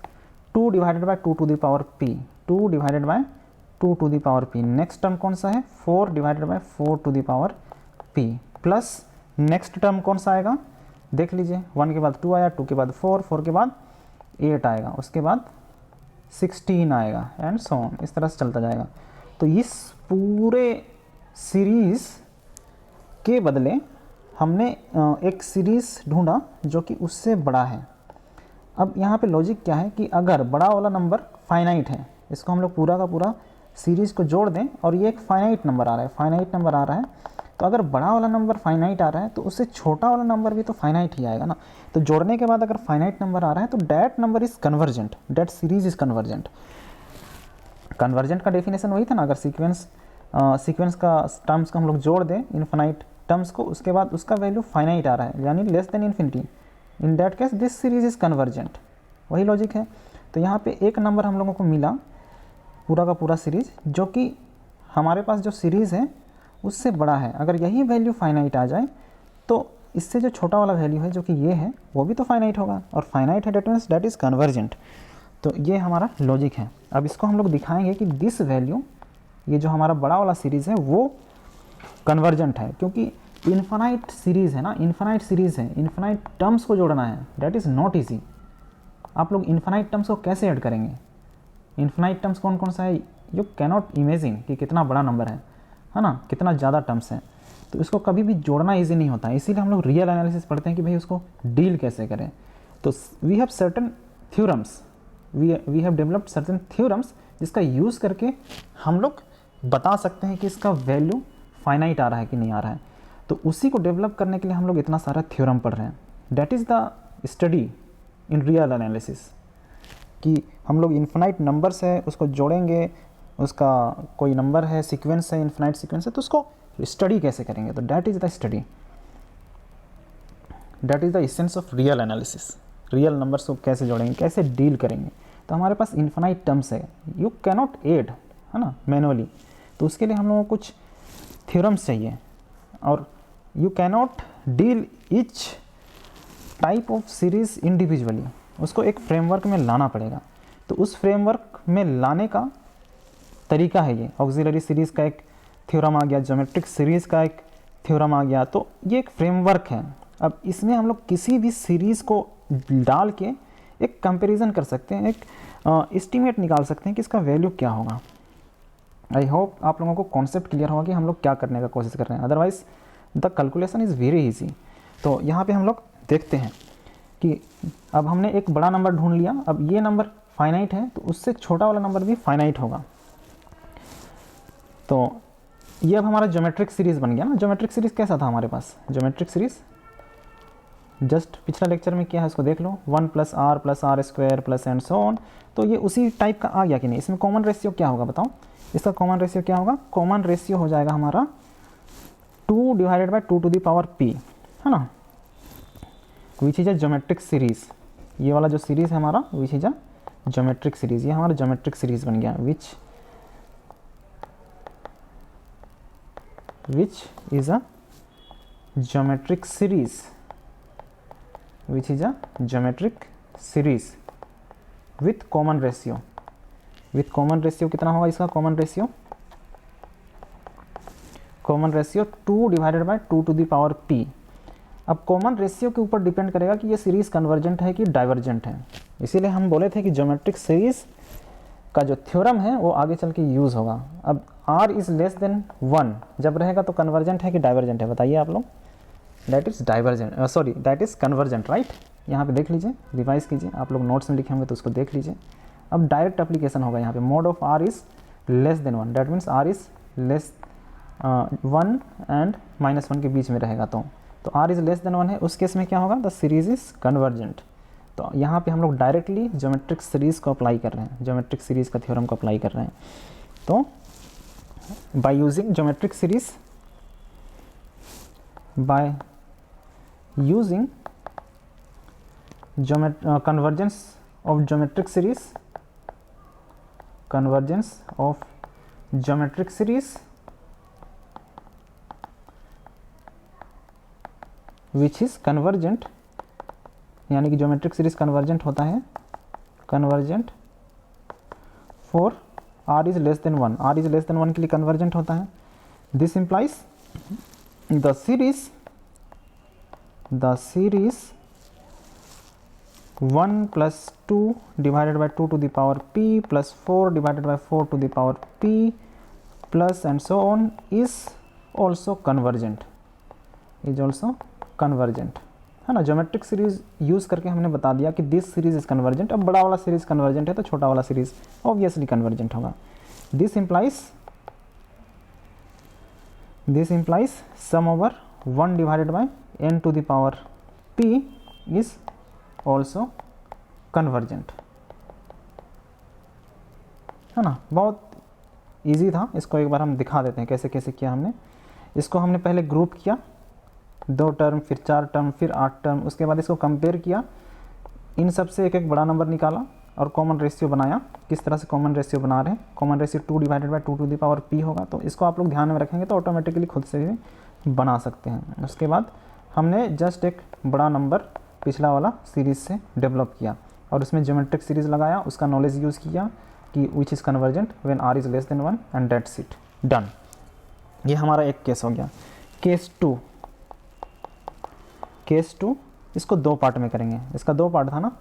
S1: 2 divided by 2 to the power p, 2 divided by 2 to the power p। Next term कौन सा है 4 divided by 4 to the power p plus next term कौन सा आएगा देख लीजिए। 1 के बाद 2 आया, 2 के बाद 4, 4 के बाद 8 आएगा, उसके बाद 16 आएगा एंड सो ऑन, इस तरह से चलता जाएगा। तो इस पूरे सीरीज़ के बदले हमने एक सीरीज़ ढूंढा जो कि उससे बड़ा है। अब यहाँ पे लॉजिक क्या है कि अगर बड़ा वाला नंबर फाइनाइट है, इसको हम लोग पूरा का पूरा सीरीज़ को जोड़ दें और ये एक फाइनाइट नंबर आ रहा है, फाइनाइट नंबर आ रहा है, तो अगर बड़ा वाला नंबर फाइनाइट आ रहा है तो उससे छोटा वाला नंबर भी तो फाइनाइट ही आएगा ना। तो जोड़ने के बाद अगर फाइनाइट नंबर आ रहा है तो that number is convergent, that series is convergent. Convergent का डेफिनेशन वही था ना, अगर सीक्वेंस का टर्म्स को हम लोग जोड़ दें इनफाइनाइट टर्म्स को, उसके बाद उसका वैल्यू फाइनाइट आ रहा है यानी less than infinity, in that case this series is convergent. वही लॉजिक है। तो यहाँ पे एक नंबर हम लोगों को मिला पूरा का पूरा सीरीज जो कि हमारे पास जो सीरीज़ है उससे बड़ा है। अगर यही वैल्यू फाइनाइट आ जाए तो इससे जो छोटा वाला वैल्यू है जो कि ये है वो भी तो फाइनाइट होगा, और फाइनाइट है डेट इज़ कन्वर्जेंट। तो ये हमारा लॉजिक है। अब इसको हम लोग दिखाएंगे कि दिस वैल्यू, ये जो हमारा बड़ा वाला सीरीज़ है वो कन्वर्जेंट है, क्योंकि इन्फानाइट सीरीज़ है ना, इन्फानाइट सीरीज़ है, इन्फानाइट टर्म्स को जोड़ना है, डेट इज़ नॉट ईजी। आप लोग इन्फानाइट टर्म्स को कैसे ऐड करेंगे? इन्फानाइट टर्म्स कौन कौन सा है? यू कैनॉट इमेजिन कि कितना बड़ा नंबर है ना, कितना ज़्यादा टर्म्स हैं। तो इसको कभी भी जोड़ना इजी नहीं होता है, इसीलिए हम लोग रियल एनालिसिस पढ़ते हैं कि भाई उसको डील कैसे करें। तो we have certain theorems, we have developed certain theorems जिसका यूज़ करके हम लोग बता सकते हैं कि इसका वैल्यू फाइनाइट आ रहा है कि नहीं आ रहा है। तो उसी को डेवलप करने के लिए हम लोग इतना सारा थ्योरम पढ़ रहे हैं। That is the study in real analysis, कि हम लोग इन्फिनाइट नंबर्स है उसको जोड़ेंगे, उसका कोई नंबर है, सीक्वेंस है, इन्फिनाइट सीक्वेंस है, तो उसको स्टडी कैसे करेंगे। तो that is the study, that is the essence of real analysis. Real numbers को कैसे जोड़ेंगे, कैसे डील करेंगे। तो हमारे पास इन्फिनाइट टर्म्स है, यू कैनॉट ऐड, है ना, मैनुअली। तो उसके लिए हम लोगों को कुछ थ्योरम्स चाहिए, और you cannot deal each type of series individually, उसको एक फ्रेमवर्क में लाना पड़ेगा। तो उस फ्रेमवर्क में लाने का तरीका है ये। ऑक्सिलरी सीरीज़ का एक थ्योरम आ गया, ज्योमेट्रिक सीरीज़ का एक थ्योरम आ गया, तो ये एक फ्रेमवर्क है। अब इसमें हम लोग किसी भी सीरीज़ को डाल के एक कंपैरिजन कर सकते हैं, एक एस्टीमेट निकाल सकते हैं कि इसका वैल्यू क्या होगा। आई होप आप लोगों को कॉन्सेप्ट क्लियर होगा कि हम लोग क्या करने का कोशिश कर रहे हैं, otherwise the calculation is very easy. तो यहाँ पे हम लोग देखते हैं कि अब हमने एक बड़ा नंबर ढूंढ लिया, अब ये नंबर फाइनाइट है तो उससे छोटा वाला नंबर भी फाइनाइट होगा। तो ये अब हमारा ज्योमेट्रिक सीरीज़ बन गया ना। ज्योमेट्रिक सीरीज़ कैसा था हमारे पास? ज्योमेट्रिक सीरीज़ जस्ट पिछला लेक्चर में क्या है उसको देख लो, 1 + r square plus and so on. तो ये उसी टाइप का आ गया कि नहीं? इसमें कॉमन रेशियो क्या होगा बताओ? इसका कॉमन रेशियो क्या होगा? कॉमन रेशियो हो जाएगा हमारा 2 divided by 2 to the power p, है ना। Which is a geometric series, ये वाला जो सीरीज है हमारा which is a geometric series, ये हमारा ज्योमेट्रिक सीरीज बन गया। Which is a geometric series, which is a geometric series with common ratio. With common ratio कितना होगा इसका common ratio? Common ratio 2 divided by 2 to the power p। अब common ratio के ऊपर डिपेंड करेगा कि ये सीरीज कन्वर्जेंट है कि डाइवर्जेंट है। इसीलिए हम बोले थे कि ज्योमेट्रिक सीरीज का जो थ्योरम है वो आगे चल के यूज़ होगा। अब r इज़ लेस देन 1 जब रहेगा तो कन्वर्जेंट है कि डाइवर्जेंट है, बताइए आप लोग। That is divergent, sorry that is convergent, right. यहाँ पे देख लीजिए, रिवाइज कीजिए, आप लोग नोट्स में लिखे होंगे तो उसको देख लीजिए। अब डायरेक्ट एप्लीकेशन होगा यहाँ पे, mode of r is less than 1, that means r is less 1 and -1 के बीच में रहेगा तो r इज़ लेस देन 1 है, उस केस में क्या होगा? The series is convergent. तो यहाँ पे हम लोग डायरेक्टली ज्योमेट्रिक सीरीज को अप्लाई कर रहे हैं, ज्योमेट्रिक सीरीज का थ्योरम को अप्लाई कर रहे हैं। तो by using geometric series, by using convergence of geometric series, convergence of geometric series which is convergent, यानी कि ज्योमेट्रिक सीरीज कन्वर्जेंट होता है, convergent for r is less than 1, r is less than 1 के लिए कन्वर्जेंट होता है। This implies the series 1 plus 2 divided by 2 to the power p plus 4 divided by 4 to the power p plus and so on is also convergent, is also convergent, है ना। Geometric series use करके हमने बता दिया कि this series is convergent. अब बड़ा वाला सीरीज कन्वर्जेंट है तो छोटा वाला सीरीज ऑब्वियसली कन्वर्जेंट होगा। This implies sum over 1 divided by n to the power p is also convergent, है ना। बहुत इजी था, इसको एक बार हम दिखा देते हैं कैसे कैसे किया हमने। इसको हमने पहले ग्रुप किया, 2 टर्म, फिर 4 टर्म, फिर 8 टर्म, उसके बाद इसको कंपेयर किया, इन सब से एक एक बड़ा नंबर निकाला और कॉमन रेशियो बनाया। किस तरह से कॉमन रेशियो बना रहे हैं? Common ratio 2 divided by 2 to the power p होगा, तो इसको आप लोग ध्यान में रखेंगे तो ऑटोमेटिकली खुद से भी बना सकते हैं। उसके बाद हमने जस्ट एक बड़ा नंबर पिछला वाला सीरीज से डेवलप किया और उसमें ज्योमेट्रिक सीरीज लगाया, उसका नॉलेज यूज़ किया कि which is convergent when r is less than 1 and that's it, done. ये हमारा एक केस हो गया। केस टू इसको 2 पार्ट में करेंगे। इसका 2 पार्ट था ना,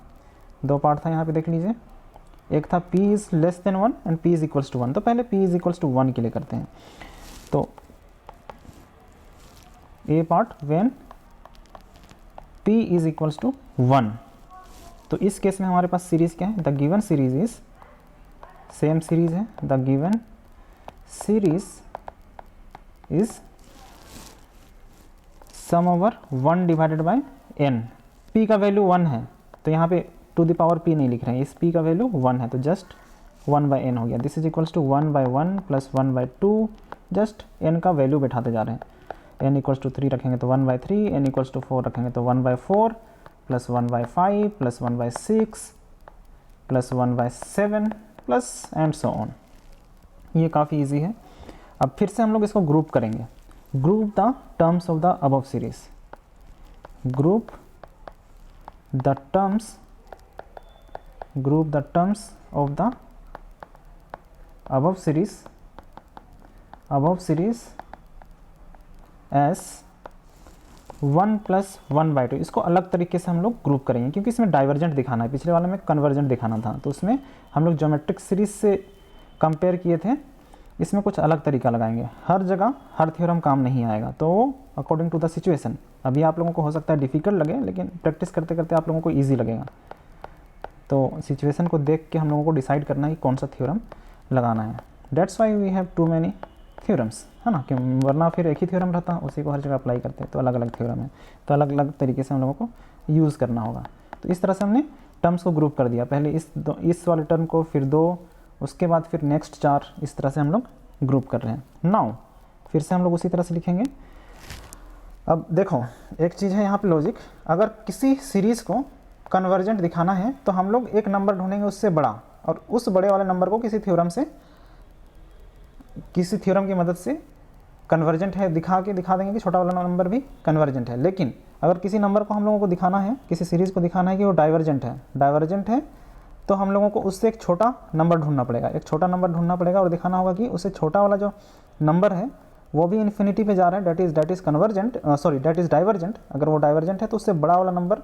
S1: 2 पार्ट था, यहाँ पे देख लीजिए। एक था p is less than 1 and p is equals to 1। तो पहले p इज़ इक्वल्स टू 1 के लिए करते हैं। तो A part when p is equals to 1। तो इस केस में हमारे पास सीरीज क्या है? The given series is, same series है, the given series is sum over 1 divided by n। p का वैल्यू 1 है तो यहाँ पे टू द पावर p नहीं लिख रहे हैं, इस p का वैल्यू 1 है तो जस्ट 1 बाय n हो गया। This is equals to 1 by 1 plus 1 by 2, just n का वैल्यू बैठाते जा रहे हैं। n इक्वल्स टू 3 रखेंगे तो 1 बाय 3, n इक्वल्स टू 4 रखेंगे तो 1 by 4 plus 1 by 5 plus 1 by 6 plus 1 by 7 plus and so on. ये काफ़ी इजी है। अब फिर से हम लोग इसको ग्रुप करेंगे। Group the terms of the above series, group the terms of the above series S 1 plus 1 by 2। इसको अलग तरीके से हम लोग ग्रुप करेंगे क्योंकि इसमें डाइवर्जेंट दिखाना है, पिछले वाले में कन्वर्जेंट दिखाना था। तो उसमें हम लोग ज्योमेट्रिक सीरीज से कंपेयर किए थे, इसमें कुछ अलग तरीका लगाएंगे। हर जगह हर थ्योरम काम नहीं आएगा, तो अकॉर्डिंग टू द सिचुएशन। अभी आप लोगों को हो सकता है डिफ़िकल्ट लगे, लेकिन प्रैक्टिस करते करते आप लोगों को ईजी लगेगा। तो सिचुएशन को देख के हम लोगों को डिसाइड करना है कि कौन सा थ्योरम लगाना है। That's why we have too many theorems, है ना, कि वरना फिर एक ही थ्योरम रहता, उसी को हर जगह अप्लाई करते हैं। तो अलग अलग थ्योरम है, तो अलग अलग तरीके से हम लोगों को यूज़ करना होगा। तो इस तरह से हमने टर्म्स को ग्रुप कर दिया, पहले इस वाले टर्म को, फिर 2, उसके बाद फिर नेक्स्ट 4, इस तरह से हम लोग ग्रुप कर रहे हैं। नाउ फिर से हम लोग उसी तरह से लिखेंगे। अब देखो एक चीज़ है यहाँ पे लॉजिक, अगर किसी सीरीज़ को कन्वर्जेंट दिखाना है तो हम लोग एक नंबर ढूंढेंगे उससे बड़ा, और उस बड़े वाले नंबर को किसी थ्योरम की मदद से कन्वर्जेंट है दिखा देंगे कि छोटा वाला नंबर भी कन्वर्जेंट है। लेकिन अगर किसी नंबर को हम लोगों को दिखाना है, किसी सीरीज़ को दिखाना है कि वो डाइवर्जेंट है तो हम लोगों को उससे एक छोटा नंबर ढूंढना पड़ेगा, और दिखाना होगा कि उससे छोटा वाला जो नंबर है वो भी इन्फिनिटी पे जा रहा है, दैट इज़ डाइवर्जेंट। अगर वो डाइवर्जेंट है तो उससे बड़ा वाला नंबर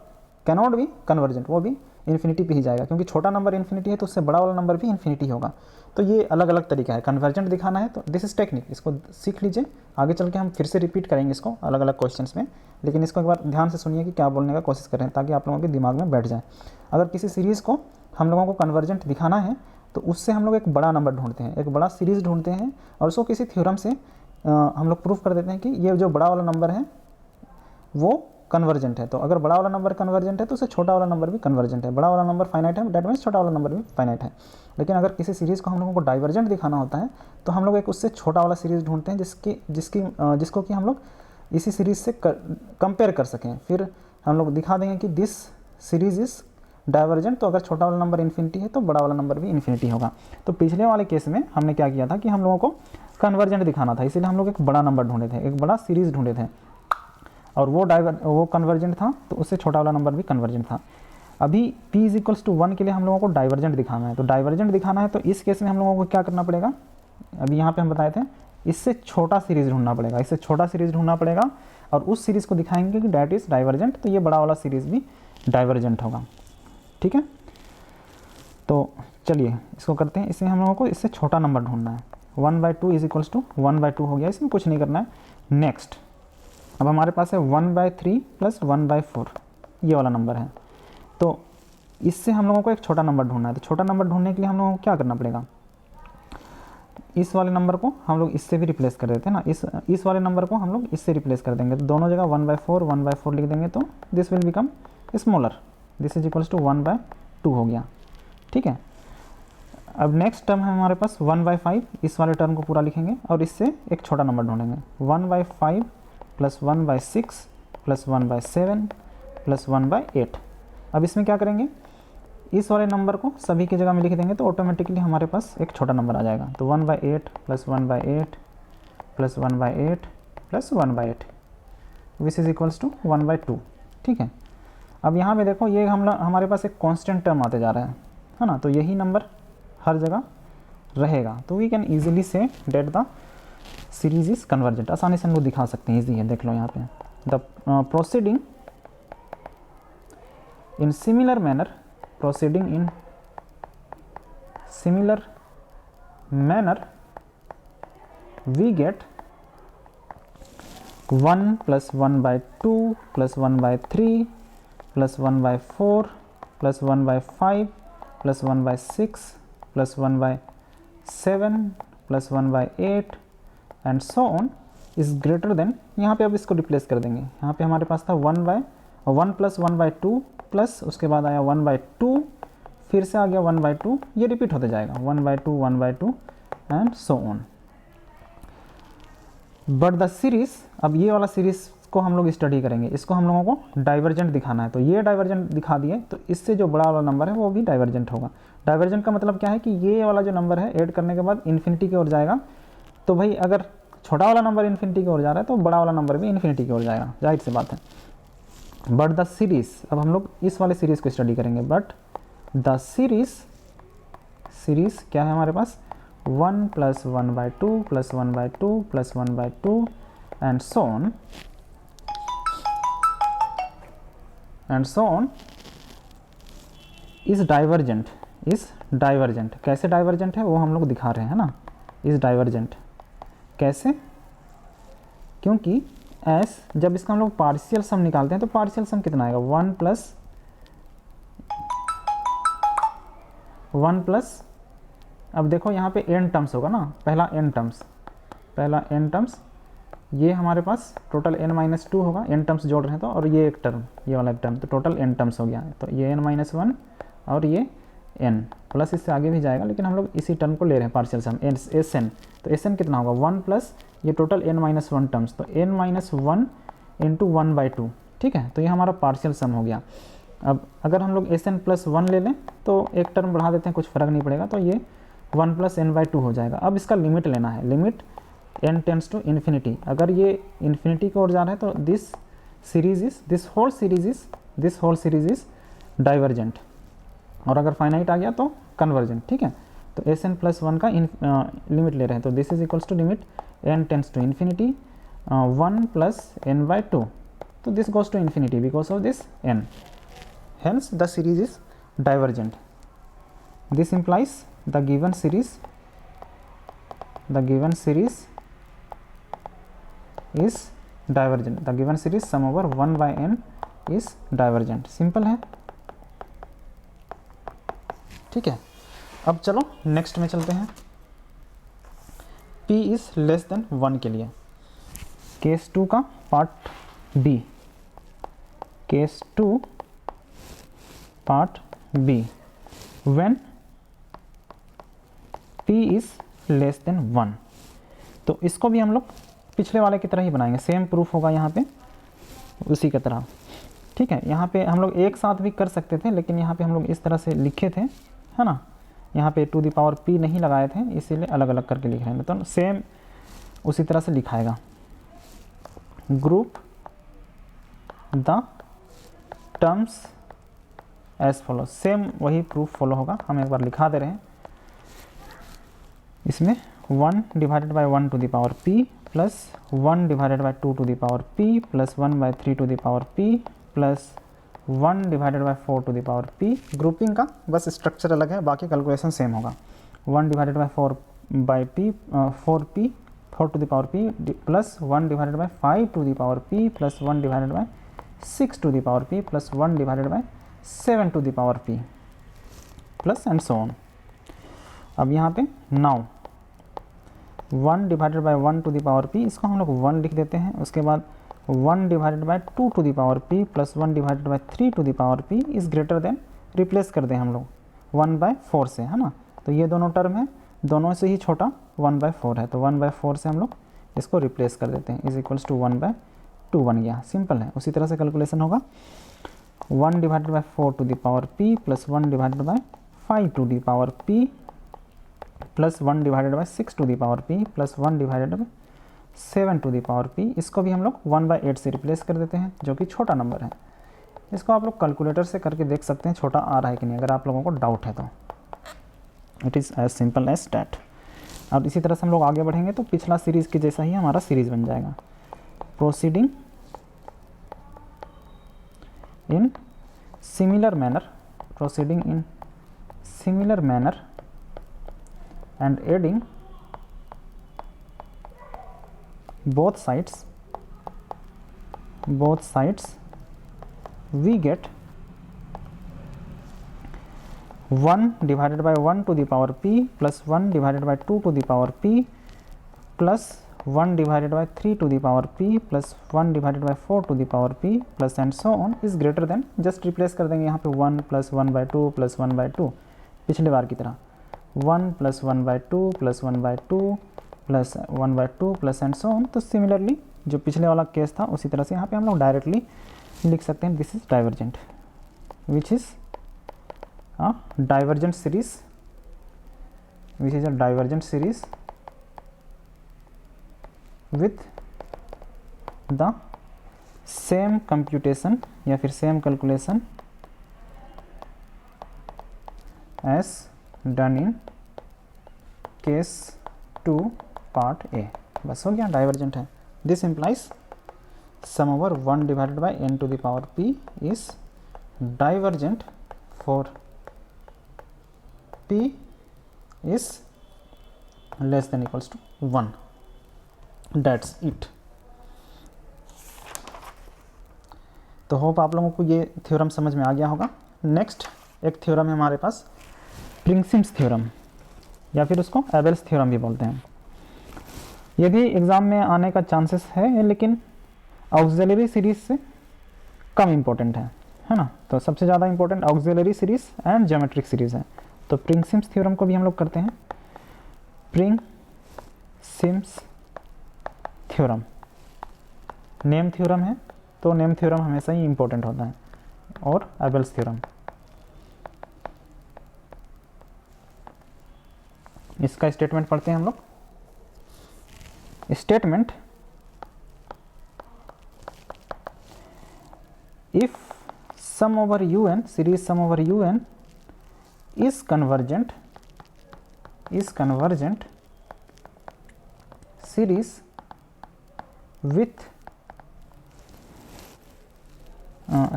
S1: कैनॉट बी कन्वर्जेंट, वो भी इन्फिनिटी पे ही जाएगा, क्योंकि छोटा नंबर इन्फिनिटी है तो उससे बड़ा वाला नंबर भी इन्फिनिटी होगा। तो ये अलग अलग तरीका है कन्वर्जेंट दिखाना है। तो दिस इज़ टेक्निक, इसको सीख लीजिए, आगे चल के हम फिर से रिपीट करेंगे इसको अलग अलग क्वेश्चंस में, लेकिन इसको एक बार ध्यान से सुनिए कि क्या बोलने का कोशिश करें ताकि आप लोगों के दिमाग में बैठ जाए। अगर किसी सीरीज़ को हम लोगों को कन्वर्जेंट दिखाना है तो उससे हम लोग एक बड़ा नंबर ढूंढते हैं, एक बड़ा सीरीज़ ढूंढते हैं, और उसको किसी थ्योरम से हम लोग प्रूफ कर देते हैं कि ये जो बड़ा वाला नंबर है वो कन्वर्जेंट है। तो अगर बड़ा वाला नंबर कन्वर्जेंट है तो उससे छोटा वाला नंबर भी कन्वर्जेंट है। बड़ा वाला नंबर फाइनाइट है, दैट मीन्स छोटा वाला नंबर भी फाइनाइट है। लेकिन अगर किसी सीरीज़ को हम लोगों को डाइवर्जेंट दिखाना होता है तो हम लोग एक उससे छोटा वाला सीरीज़ ढूंढते हैं जिसको कि हम लोग इसी सीरीज़ से कंपेयर कर सकें। फिर हम लोग दिखा देंगे कि दिस सीरीज़ इज़ डाइवर्जेंट। तो अगर छोटा वाला नंबर इन्फिनिटी है तो बड़ा वाला नंबर भी इन्फिनिटी होगा। तो पिछले वाले केस में हमने क्या किया था कि हम लोगों को कन्वर्जेंट दिखाना था, इसीलिए हम लोग एक बड़ा नंबर ढूंढे थे, एक बड़ा सीरीज़ ढूंढे थे, और वो कन्वर्जेंट था तो उससे छोटा वाला नंबर भी कन्वर्जेंट था। अभी p = 1 के लिए हम लोगों को डाइवर्जेंट दिखाना है। तो डाइवर्जेंट दिखाना है तो इस केस में हम लोगों को क्या करना पड़ेगा, अभी यहाँ पे हम बताए थे, इससे छोटा सीरीज़ ढूंढना पड़ेगा, और उस सीरीज़ को दिखाएंगे कि डैट इज़ डाइवर्जेंट, तो ये बड़ा वाला सीरीज़ भी डाइवर्जेंट होगा। ठीक है, तो चलिए इसको करते हैं। इसमें हम लोगों को इससे छोटा नंबर ढूंढना है। 1/2 = 1/2 हो गया, इसमें कुछ नहीं करना है। नेक्स्ट, अब हमारे पास है 1/3 + 1/4, ये वाला नंबर है। तो इससे हम लोगों को एक छोटा नंबर ढूंढना है। तो छोटा नंबर ढूंढने के लिए हम लोगों को क्या करना पड़ेगा, इस वाले नंबर को हम लोग इससे भी रिप्लेस कर देते हैं ना, इस वाले नंबर को हम लोग इससे रिप्लेस कर देंगे। तो दोनों जगह 1/4 लिख देंगे, तो this will become smaller, this is equals to 1/2 हो गया। ठीक है, अब नेक्स्ट टर्म है हमारे पास 1/5, इस वाले टर्म को पूरा लिखेंगे और इससे एक छोटा नंबर ढूंढेंगे। 1/5 + 1/6 + 1/7 + 1/8। अब इसमें क्या करेंगे, इस वाले नंबर को सभी की जगह में लिख देंगे तो ऑटोमेटिकली हमारे पास एक छोटा नंबर आ जाएगा। तो 1/8 + 1/8 + 1/8 + 1/8 विच इज़ इक्वल्स टू 1/2। ठीक है, अब यहाँ पे देखो ये हमारे पास एक कांस्टेंट टर्म आते जा रहा है ना, तो यही नंबर हर जगह रहेगा। तो we can easily say that the series is convergent, आसानी से हम लोग दिखा सकते हैं, ईजी है। देख लो यहाँ पे the proceeding in similar manner, we get 1 + 1/2 + 1/3 + 1/4 + 1/5 + 1/6 + 1/7 + 1/8 and so on is greater then. यहाँ पे अब इसको रिप्लेस कर देंगे। यहाँ पे हमारे पास था 1 + 1/2 प्लस उसके बाद आया 1/2, फिर से आ गया 1/2, ये रिपीट होते जाएगा 1/2 1/2 and so on. But the series, अब ये वाला सीरीज को हम लोग स्टडी करेंगे, इसको हम लोगों को डाइवर्जेंट दिखाना है। तो ये डाइवर्जेंट दिखा दिए तो इससे जो बड़ा वाला नंबर है वो भी डाइवर्जेंट होगा। डाइवर्जेंट का मतलब क्या है कि ये वाला जो नंबर है ऐड करने के बाद इन्फिनिटी की ओर जाएगा। तो भाई अगर छोटा वाला नंबर इन्फिनिटी की ओर जा रहा है तो बड़ा वाला नंबर भी इन्फिनिटी की ओर जाएगा, जाहिर सी बात है। बट द सीरीज, अब हम लोग इस वाले सीरीज को स्टडी करेंगे। बट द सीरीज क्या है हमारे पास, 1 + 1/2 + 1/2 + 1/2 and so on is divergent. कैसे डाइवर्जेंट है वो हम लोग दिखा रहे हैं ना, इज डाइवर्जेंट कैसे, क्योंकि एस जब इसका हम लोग पार्शियल सम निकालते हैं तो पार्शियल सम कितना आएगा, 1 प्लस अब देखो यहाँ पे n टर्म्स होगा ना, पहला n टर्म्स ये हमारे पास टोटल n-2 होगा, n टर्म्स जोड़ रहे हैं तो, और ये एक टर्म, ये वाला एक टर्म, तो टोटल n टर्म्स हो गया। तो ये n-1 और ये n प्लस इससे आगे भी जाएगा, लेकिन हम लोग इसी टर्म को ले रहे हैं पार्शियल सम Sn। तो Sn कितना होगा, 1 प्लस ये टोटल n-1 टर्म्स, तो n-1 इंटू 1/2, ठीक है। तो ये हमारा पार्शियल सम हो गया। अब अगर हम लोग Sn+1 ले लें तो एक टर्म बढ़ा देते हैं, कुछ फ़र्क नहीं पड़ेगा, तो ये 1 + n/2 हो जाएगा। अब इसका लिमिट लेना है, limit n tends to infinity. अगर ये इन्फिनिटी की ओर जा रहा है तो this whole series is divergent, और अगर फाइनाइट आ गया तो कन्वर्जेंट, ठीक है। तो Sn+1 का लिमिट ले रहे हैं, तो this is equals to limit n tends to infinity 1 + n/2, तो this goes to infinity because of this n, hence the series is divergent. This implies the given series is divergent. The given series sum over 1/n is divergent. Simple है, ठीक है। अब चलो next में चलते हैं। p is less than 1 के लिए, केस 2 का part b, case 2 part b, when p is less than 1। तो इसको भी हम लोग पिछले वाले की तरह ही बनाएंगे, सेम प्रूफ होगा यहाँ पे उसी की तरह, ठीक है। यहाँ पे हम लोग एक साथ भी कर सकते थे, लेकिन यहाँ पे हम लोग इस तरह से लिखे थे, है ना। यहाँ पे टू द पावर p नहीं लगाए थे, इसीलिए अलग अलग करके लिख रहे हैं। तो सेम उसी तरह से लिखाएगा, group the terms as follow, same वही प्रूफ फॉलो होगा। हम एक बार लिखा दे रहे हैं, इसमें 1 / 1 to the power p plus 1 / 2 to the power p plus 1/3 to the power p plus 1 / 4 to the power p। Grouping का बस स्ट्रक्चर अलग है, बाकी कैलकुलेशन सेम होगा। 1 / 4/p 4 to the power p plus 1 / 5 to the power p plus 1 / 6 to the power p plus 1 / 7 to the power p plus and so on. अब यहाँ पे now 1 / 1 to the power p, इसको हम लोग 1 लिख देते हैं। उसके बाद 1 / 2 to the power p plus 1 / 3 to the power p is greater than, replace कर दें हम लोग 1/4 से, है ना। तो ये दोनों टर्म है, दोनों से ही छोटा 1/4 है, तो 1/4 से हम लोग इसको रिप्लेस कर देते हैं, इज इक्वल्स टू 1/2 बन गया। सिंपल है, उसी तरह से कैलकुलेशन होगा। 1 / 4 to the power p plus 1 / 5 to the power p plus 1 / 6 to the power p plus 1 / 7 to the power p, इसको भी हम लोग 1/8 से रिप्लेस कर देते हैं, जो कि छोटा नंबर है। इसको आप लोग कैलकुलेटर से करके देख सकते हैं छोटा आ रहा है कि नहीं, अगर आप लोगों को डाउट है तो। It is as simple as that. अब इसी तरह से हम लोग आगे बढ़ेंगे तो पिछला सीरीज़ के जैसा ही हमारा सीरीज़ बन जाएगा। Proceeding in similar manner and adding both sides we get 1 / 1 to the power p plus 1 / 2 to the power p plus 1 / 3 to the power p plus 1 / 4 to the power p plus and so on is greater than, just replace कर देंगे यहाँ पे 1 + 1/2 + 1/2 पिछले बार की तरह, 1 + 1/2 + 1/2 + 1/2 plus and so on. तो similarly जो पिछले वाला केस था उसी तरह से यहाँ पे हम लोग डायरेक्टली लिख सकते हैं, this is divergent, which is divergent series, which is a divergent series with the same computation या फिर same calculation as done in case 2 part A. बस हो गया, डाइवर्जेंट है। This implies sum over 1 / n to the power p is divergent for p is less than equals to 1। That's it. तो hope आप लोगों को ये थ्योरम समझ में आ गया होगा। नेक्स्ट एक थ्योरम है हमारे पास, प्रिंसिप्स थ्योरम या फिर उसको एबेल्स थ्योरम भी बोलते हैं। ये भी एग्ज़ाम में आने का चांसेस है, लेकिन ऑक्सिलरी सीरीज से कम इम्पोर्टेंट है ना। तो सबसे ज़्यादा important auxiliary series and geometric series है। तो प्रिंसिप्स थ्योरम को भी हम लोग करते हैं। प्रिंसिप्स थ्योरम नेम थ्योरम है, तो नेम थ्योरम हमेशा ही इंपॉर्टेंट होता है, और एबल्स थ्योरम। इसका स्टेटमेंट पढ़ते हैं हम लोग। Statement, if sum over un, series sum over un is convergent series with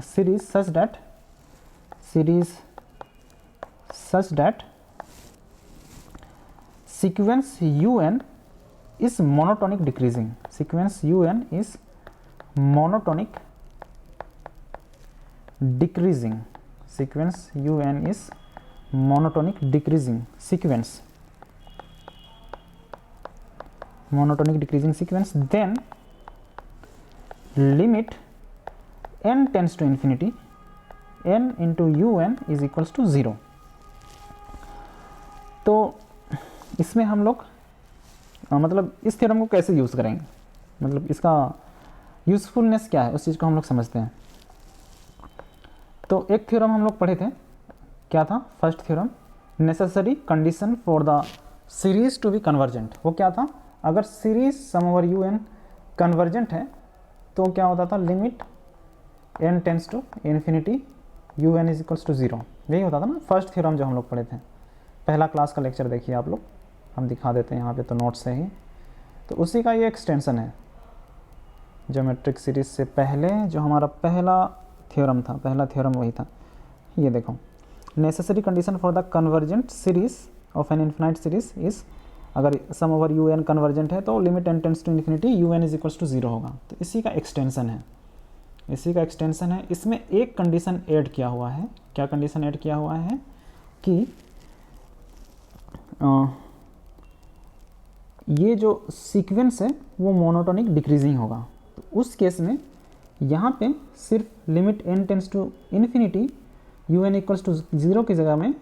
S1: series such that sequence un is monotonic decreasing, sequence un is monotonic decreasing, sequence un is monotonic decreasing sequence, monotonic decreasing sequence, then limit n tends to infinity, n into un is equals to 0। तो इसमें हम लोग मतलब इस theorem को कैसे use करेंगे, मतलब इसका यूज़फुलनेस क्या है उस चीज़ को हम लोग समझते हैं। तो एक थ्योरम हम लोग पढ़े थे, क्या था first theorem, necessary condition for the series to be convergent. वो क्या था, अगर series sum over u n convergent है तो क्या होता था, limit n tends to infinity u n is equals to 0, यही होता था ना फर्स्ट थ्योरम जो हम लोग पढ़े थे। पहला क्लास का लेक्चर देखिए आप लोग, हम दिखा देते हैं यहाँ पे तो नोट से ही, तो उसी का ये एक्सटेंशन है। ज्योमेट्रिक सीरीज से पहले जो हमारा पहला थ्योरम था, पहला थ्योरम वही था, ये देखो, necessary condition for the convergent series of an infinite series is, अगर sum over u n convergent है तो limit n tends to infinity u n is equals to 0 होगा। तो इसी का एक्सटेंशन है, इसी का एक्सटेंशन है। इसमें एक कंडीशन ऐड किया हुआ है, क्या कंडीशन ऐड किया हुआ है कि ये जो सीक्वेंस है वो मोनोटोनिक डिक्रीजिंग होगा। तो उस केस में यहाँ पे सिर्फ limit n tends to infinity u n equals to 0 की जगह में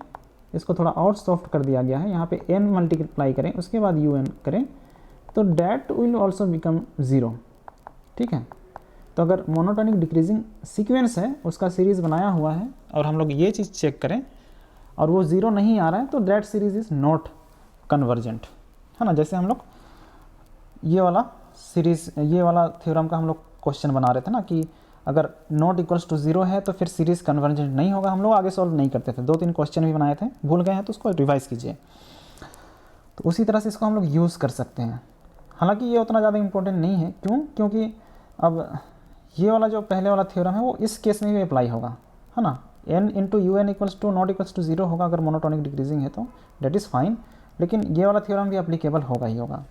S1: इसको थोड़ा और सॉफ्ट कर दिया गया है। यहाँ पे n मल्टीप्लाई करें उसके बाद यू एन करें तो डैट विल ऑल्सो बिकम 0, ठीक है। तो अगर मोनोटोनिक डिक्रीजिंग सीक्वेंस है उसका सीरीज़ बनाया हुआ है और हम लोग ये चीज़ चेक करें और वो 0 नहीं आ रहा है तो that series is not convergent, है ना। जैसे हम लोग ये वाला सीरीज़, ये वाला थ्योरम का हम लोग क्वेश्चन बना रहे थे ना कि अगर नॉट इक्वल्स टू 0 है तो फिर सीरीज़ कन्वर्जेंट नहीं होगा। हम लोग आगे सॉल्व नहीं करते थे, 2-3 क्वेश्चन भी बनाए थे, भूल गए हैं तो उसको रिवाइज़ कीजिए। तो उसी तरह से इसको हम लोग यूज़ कर सकते हैं। हालांकि ये उतना ज़्यादा इंपॉर्टेंट नहीं है, क्यों, क्योंकि अब ये वाला जो पहले वाला थ्योरम है वो इस केस में भी अप्लाई होगा, है ना। n into u n equals to not equals to 0 होगा अगर मोनोटोनिक डिक्रीजिंग है तो डेट इज़ फाइन, लेकिन ये वाला थ्योरम भी अप्लीकेबल होगा ही होगा,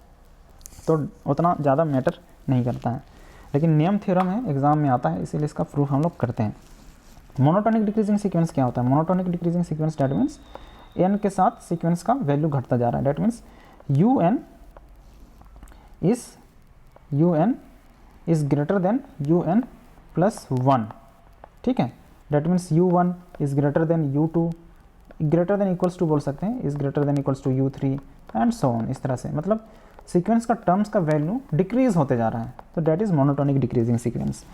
S1: तो उतना ज़्यादा मैटर नहीं करता है। लेकिन नियम थ्योरम है, एग्जाम में आता है, इसीलिए इसका प्रूफ हम लोग करते हैं। मोनोटोनिक डिक्रीजिंग सीक्वेंस क्या होता है, monotonic decreasing sequence that means n के साथ सीक्वेंस का वैल्यू घटता जा रहा है। That means u n is greater than u n plus 1, ठीक है। That means u1 is greater than u2, greater than equals to बोल सकते हैं, is greater than equals to u3 and so on. इस तरह से मतलब सीक्वेंस का टर्म्स का वैल्यू डिक्रीज होते जा रहा है, तो that is monotonic decreasing sequence.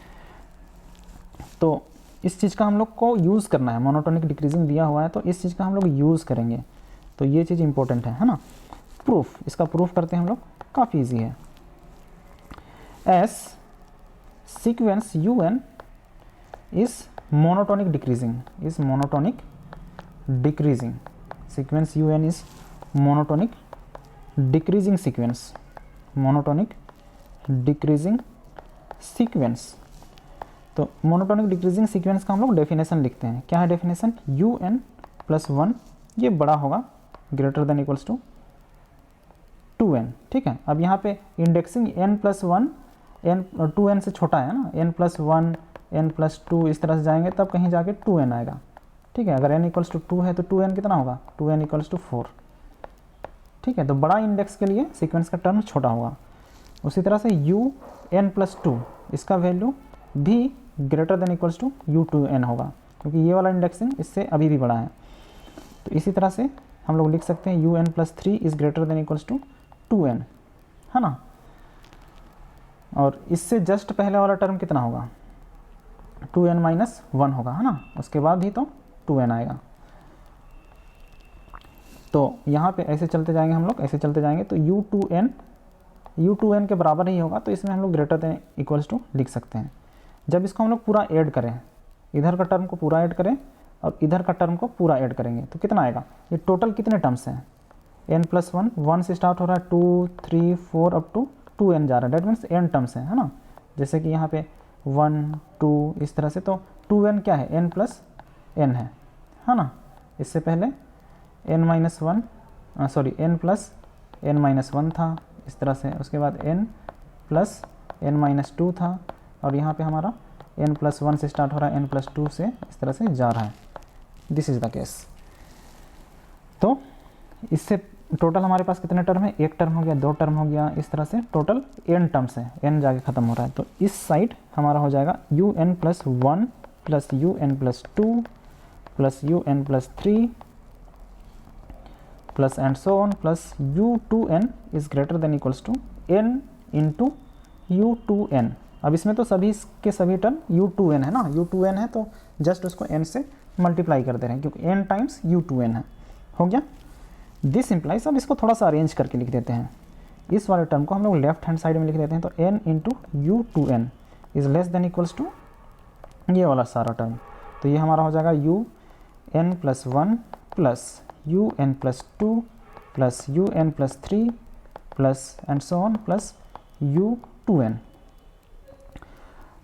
S1: तो इस चीज़ का हम लोग को यूज़ करना है, मोनोटोनिक डिक्रीजिंग दिया हुआ है तो इस चीज़ का हम लोग यूज़ करेंगे, तो ये चीज़ इंपॉर्टेंट है ना। प्रूफ, इसका प्रूफ करते हैं हम लोग, काफ़ी ईजी है। As sequence u n is monotonic decreasing, is monotonic decreasing sequence u n is monotonic decreasing sequence, monotonic decreasing sequence. तो मोनोटोनिक डिक्रीजिंग सीक्वेंस का हम लोग डेफिनेशन लिखते हैं। क्या है डेफिनेशन, यू एन प्लस 1 ये बड़ा होगा greater than equals to 2n, ठीक है। अब यहाँ पे indexing n plus 1 n 2n से छोटा है ना, n प्लस 1 n प्लस 2 इस तरह से जाएंगे तब कहीं जाके 2n आएगा, ठीक है। अगर n इक्वल्स टू 2 है तो 2n कितना होगा, 2n इक्वल्स टू 4, ठीक है। तो बड़ा इंडेक्स के लिए सीक्वेंस का टर्म छोटा होगा। उसी तरह से यू एन प्लस 2 इसका वैल्यू भी greater than equals to u2n होगा, क्योंकि ये वाला इंडेक्सिंग इससे अभी भी बड़ा है। तो इसी तरह से हम लोग लिख सकते हैं u n plus 3 is greater than equals to 2n, है ना। और इससे जस्ट पहले वाला टर्म कितना होगा, 2n माइनस 1 होगा, है ना, उसके बाद ही तो 2n आएगा। तो यहाँ पे ऐसे चलते जाएंगे हम लोग, ऐसे चलते जाएंगे तो u2n के बराबर ही होगा, तो इसमें हम लोग ग्रेटर देन इक्वल्स टू लिख सकते हैं। जब इसको हम लोग पूरा ऐड करें, इधर का टर्म को पूरा ऐड करें और इधर का टर्म को पूरा ऐड करेंगे तो कितना आएगा, ये टोटल कितने टर्म्स हैं, n+1, 1 से स्टार्ट हो रहा है, 2 3 4 अप टू 2n जा रहा है, डेट मीन्स n टर्म्स हैं, है ना। जैसे कि यहाँ पे 1 2 इस तरह से, तो 2n क्या है, n+n है ना। इससे पहले n-1 सॉरी n+n-1 था इस तरह से, उसके बाद n+n-2 था, और यहाँ पे हमारा n+1 से स्टार्ट हो रहा है, n+2 से इस तरह से जा रहा है। This is the case. तो इससे टोटल हमारे पास कितने टर्म है, एक टर्म हो गया, दो टर्म हो गया, इस तरह से टोटल n टर्म्स है, n जाके ख़त्म हो रहा है। तो इस साइड हमारा हो जाएगा un+1 plus un+2 plus un+3 plus and so on plus u2n is greater than equals to n into u2n। अब इसमें तो सभी के सभी टर्म u2n है ना, u2n है तो जस्ट उसको n से मल्टीप्लाई कर दे रहे हैं क्योंकि n टाइम्स u2n है, हो गया। दिस इम्प्लाइज, अब इसको थोड़ा सा अरेंज करके लिख देते हैं, इस वाले टर्म को हम लोग लेफ्ट हैंड साइड में लिख देते हैं, तो n into u2n is less than equals to ये वाला सारा टर्म, तो ये हमारा हो जाएगा un+1 plus un+2 plus un+3 plus and so on plus u2n।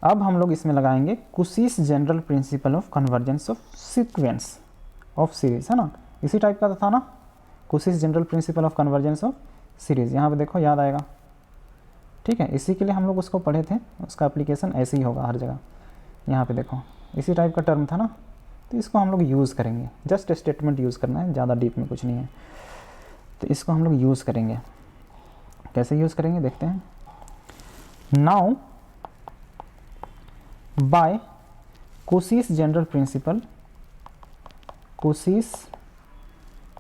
S1: अब हम लोग इसमें लगाएंगे Cauchy's general principle of convergence of sequence of series, है ना, इसी टाइप का था ना, Cauchy's general principle of convergence of series. यहाँ पे देखो याद आएगा, ठीक है, इसी के लिए हम लोग उसको पढ़े थे, उसका एप्लीकेशन ऐसे ही होगा हर जगह। यहाँ पे देखो इसी टाइप का टर्म था ना, तो इसको हम लोग यूज़ करेंगे, जस्ट स्टेटमेंट यूज़ करना है, ज़्यादा डीप में कुछ नहीं है। तो इसको हम लोग यूज़ करेंगे, कैसे यूज़ करेंगे देखते हैं। Now by Cauchy's general principle, Cauchy's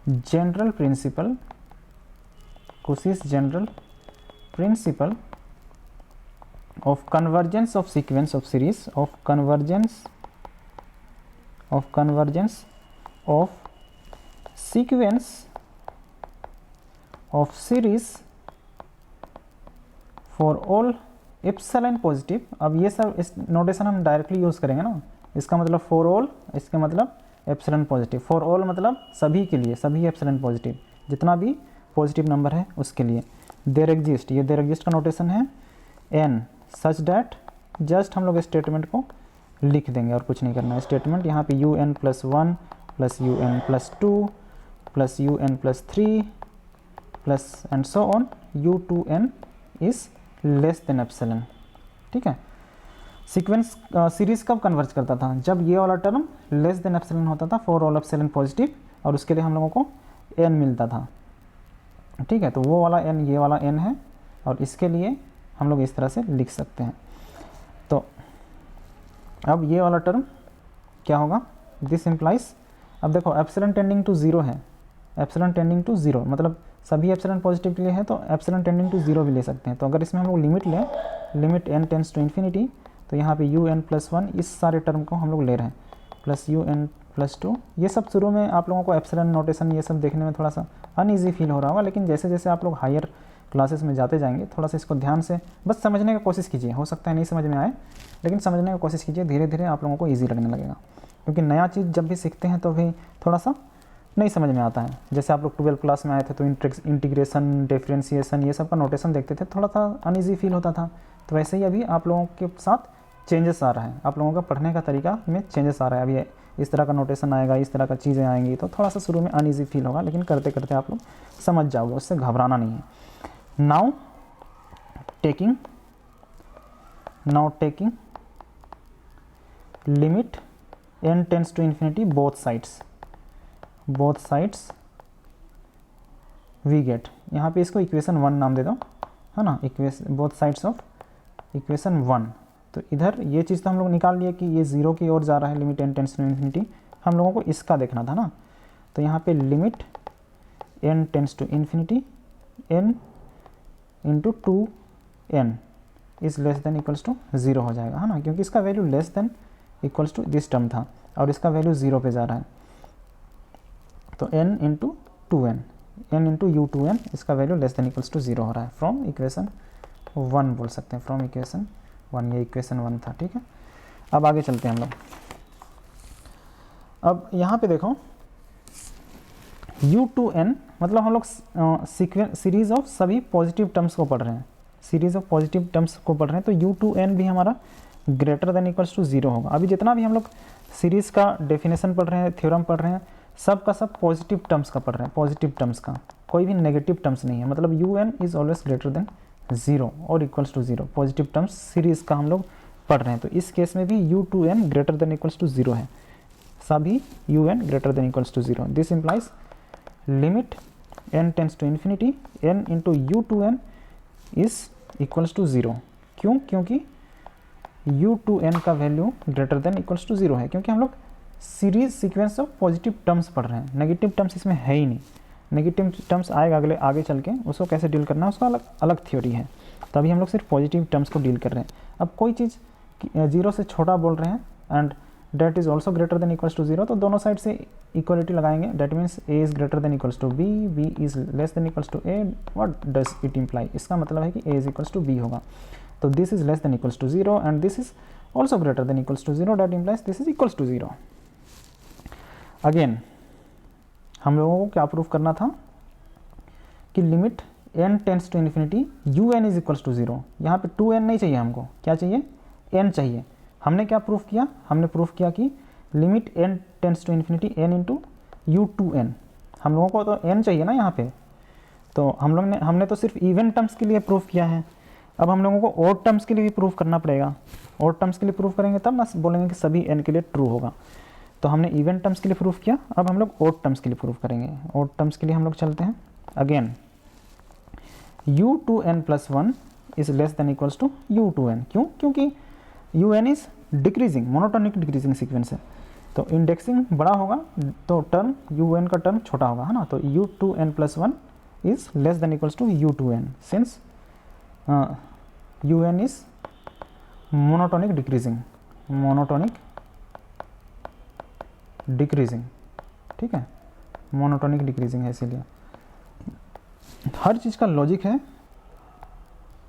S1: general principle, Cauchy's general principle of convergence of sequence of series, of convergence of sequence of series for all epsilon positive. अब ये सब इस नोटेशन हम डायरेक्टली यूज़ करेंगे ना, इसका मतलब फॉर ऑल, इसका मतलब एप्सिलॉन पॉजिटिव, फॉर ऑल मतलब सभी के लिए, सभी एप्सिलॉन पॉजिटिव, जितना भी पॉजिटिव नंबर है उसके लिए। देयर एग्जिस्ट, ये देयर एग्जिस्ट का नोटेशन है n सच डैट, जस्ट हम लोग स्टेटमेंट को लिख देंगे और कुछ नहीं करना है। स्टेटमेंट यहाँ पे un+1 plus un+2 plus un+3 plus and so on u2n is less than epsilon, ठीक है। सीक्वेंस सीरीज़ कब कन्वर्ज करता था, जब ये वाला टर्म लेस देन एप्सिलॉन होता था फॉर ऑल एप्सिलॉन पॉजिटिव, और उसके लिए हम लोगों को n मिलता था, ठीक है। तो वो वाला n, ये वाला n है, और इसके लिए हम लोग इस तरह से लिख सकते हैं। तो अब ये वाला टर्म क्या होगा, दिस इम्प्लाइज, अब देखो एप्सिलॉन टेंडिंग टू 0 है, एप्सिलॉन टेंडिंग टू 0 मतलब सभी एप्सिलॉन पॉजिटिव के लिए है, तो एप्सिलॉन टेंडिंग टू 0 भी ले सकते हैं। तो अगर इसमें हम लोग लिमिट लें, limit n tends to infinity, तो यहाँ पे un+1 इस सारे टर्म को हम लोग ले रहे हैं, प्लस un+2। ये सब शुरू में आप लोगों को एप्सिलॉन नोटेशन ये सब देखने में थोड़ा सा अनईजी फील हो रहा होगा, लेकिन जैसे जैसे आप लोग हायर क्लासेस में जाते जाएंगे, थोड़ा सा इसको ध्यान से बस समझने का कोशिश कीजिए, हो सकता है नहीं समझ में आए, लेकिन समझने का कोशिश कीजिए, धीरे धीरे आप लोगों को ईजी लगने लगेगा। क्योंकि नया चीज़ जब भी सीखते हैं तो भी थोड़ा सा नहीं समझ में आता है। जैसे आप लोग 12 क्लास में आए थे तो इंटीग्रेशन, डिफ्रेंशिएशन ये सब का नोटेशन देखते थे, थोड़ा सा अनईजी फील होता था। तो वैसे ही अभी आप लोगों के साथ चेंजेस आ रहा है, आप लोगों का पढ़ने का तरीका में चेंजेस आ रहा है। अभी इस तरह का नोटेशन आएगा, इस तरह का चीज़ें आएंगी, तो थोड़ा सा शुरू में अनईजी फील होगा, लेकिन करते करते आप लोग समझ जाओगे, उससे घबराना नहीं है। Now taking limit n tends to infinity both sides we get, यहाँ पे इसको इक्वेशन 1 नाम दे दो, है ना, equation both sides of equation 1। तो इधर ये चीज़ तो हम लोग निकाल लिए कि ये 0 की ओर जा रहा है, limit n tends to infinity, हम लोगों को इसका देखना था ना। तो यहाँ पे limit n tends to infinity n into 2n is less than equals to 0 हो जाएगा, है ना, क्योंकि इसका value less than equals to this term था और इसका वैल्यू 0 पे जा रहा है, तो n into 2n, n into u two n, इसका value less than equals to 0 हो रहा है। फ्रॉम इक्वेशन 1 बोल सकते हैं, फ्रॉम इक्वेशन 1, ये इक्वेशन 1 था। ठीक है, अब आगे चलते हैं हम लोग। अब यहाँ पे देखो u2n मतलब हम लोग सीरीज ऑफ सभी पॉजिटिव टर्म्स को पढ़ रहे हैं, सीरीज ऑफ पॉजिटिव टर्म्स को पढ़ रहे हैं, तो u2n भी हमारा ग्रेटर देन इक्वल्स टू 0 होगा। अभी जितना भी हम लोग सीरीज़ का डेफिनेशन पढ़ रहे हैं, थ्योरम पढ़ रहे हैं, सब का सब पॉजिटिव टर्म्स का पढ़ रहे हैं, पॉजिटिव टर्म्स का, कोई भी नेगेटिव टर्म्स नहीं है। मतलब un is always greater than 0 और equals to 0, positive terms series का हम लोग पढ़ रहे हैं। तो इस केस में भी u2n greater than equals to 0 है, सभी un greater than equals to 0। This implies limit n tends to infinity n into u2n is equals to 0। क्यों? क्योंकि u2n का value greater than equals to 0 है, क्योंकि हम लोग series sequence of positive terms पढ़ रहे हैं, नेगेटिव टर्म्स इसमें है ही नहीं। नेगेटिव टर्म्स आएगा आगे चल के, उसको कैसे डील करना है उसका अलग थ्योरी है। तो अभी हम लोग सिर्फ पॉजिटिव टर्म्स को डील कर रहे हैं। अब कोई चीज़ 0 से छोटा बोल रहे हैं and that is also greater than equals to 0, तो दोनों साइड से इक्वलिटी लगाएंगे। That means a is greater than equals to b, b is less than equals to a। What does it imply? इसका मतलब है कि a is equals to b होगा। तो this is less than equals to 0 and this is also greater than equals to 0, that implies this is equals to 0। Again हम लोगों को क्या प्रूफ करना था कि limit n tends to infinity un is equals to 0। यहाँ पे 2n नहीं चाहिए हमको, क्या चाहिए? n चाहिए। हमने क्या प्रूफ किया? हमने प्रूफ किया कि limit n tends to infinity n into u2n। हम लोगों को तो n चाहिए ना यहाँ पे, तो हमने तो सिर्फ इवन टर्म्स के लिए प्रूफ किया है। अब हम लोगों को ऑड टर्म्स के लिए भी प्रूफ करना पड़ेगा। ऑड टर्म्स के लिए प्रूफ करेंगे तब ना बोलेंगे कि सभी n के लिए ट्रू होगा। तो हमने इवन टर्म्स के लिए प्रूफ किया, अब हम लोग ऑड टर्म्स के लिए प्रूफ करेंगे। ऑड टर्म्स के लिए हम लोग चलते हैं। Again u2n plus 1 is less than equals to u2n। क्यों? क्योंकि un is decreasing, monotonic decreasing sequence है, तो इंडेक्सिंग बड़ा होगा तो टर्म un का टर्म छोटा होगा, है ना। तो u2n plus 1 is less than equals to u2n since un is monotonic decreasing, ठीक है, मोनोटोनिक डिक्रीजिंग है। इसीलिए हर चीज़ का लॉजिक है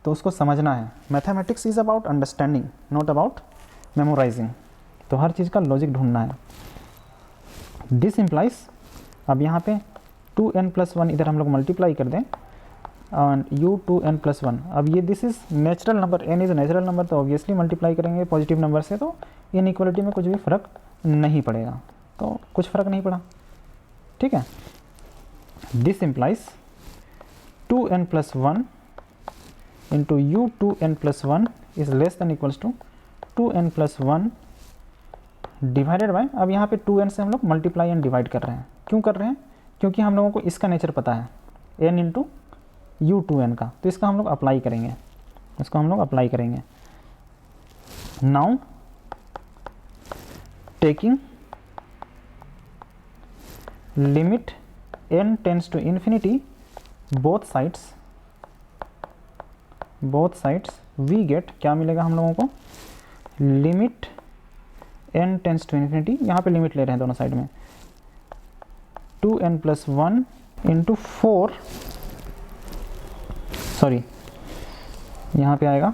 S1: तो उसको समझना है। Mathematics is about understanding, not about memorising. तो हर चीज़ का लॉजिक ढूंढना है। दिस इम्प्लाइज, अब यहाँ पे 2n प्लस 1 इधर हम लोग मल्टीप्लाई कर दें एंड u2n प्लस 1। अब ये this is natural number, n is natural number, तो ऑब्वियसली मल्टीप्लाई करेंगे पॉजिटिव नंबर से, तो इनइक्वालिटी में कुछ भी फ़र्क नहीं पड़ेगा। तो कुछ फ़र्क नहीं पड़ा, ठीक है। This implies 2n plus 1 into u2n plus 1 is less than equals to 2n plus 1 divided by, अब यहाँ पे 2n से हम लोग मल्टीप्लाई एंड डिवाइड कर रहे हैं। क्यों कर रहे हैं? क्योंकि हम लोगों को इसका नेचर पता है n इंटू u2n का, तो इसका हम लोग अप्लाई करेंगे, इसको हम लोग अप्लाई करेंगे। Now taking limit n tends to infinity both sides we get, क्या मिलेगा हम लोगों को? Limit n tends to infinity, यहाँ पे लिमिट ले रहे हैं दोनों साइड में, 2n प्लस 1 इंटू 4, सॉरी यहाँ पे आएगा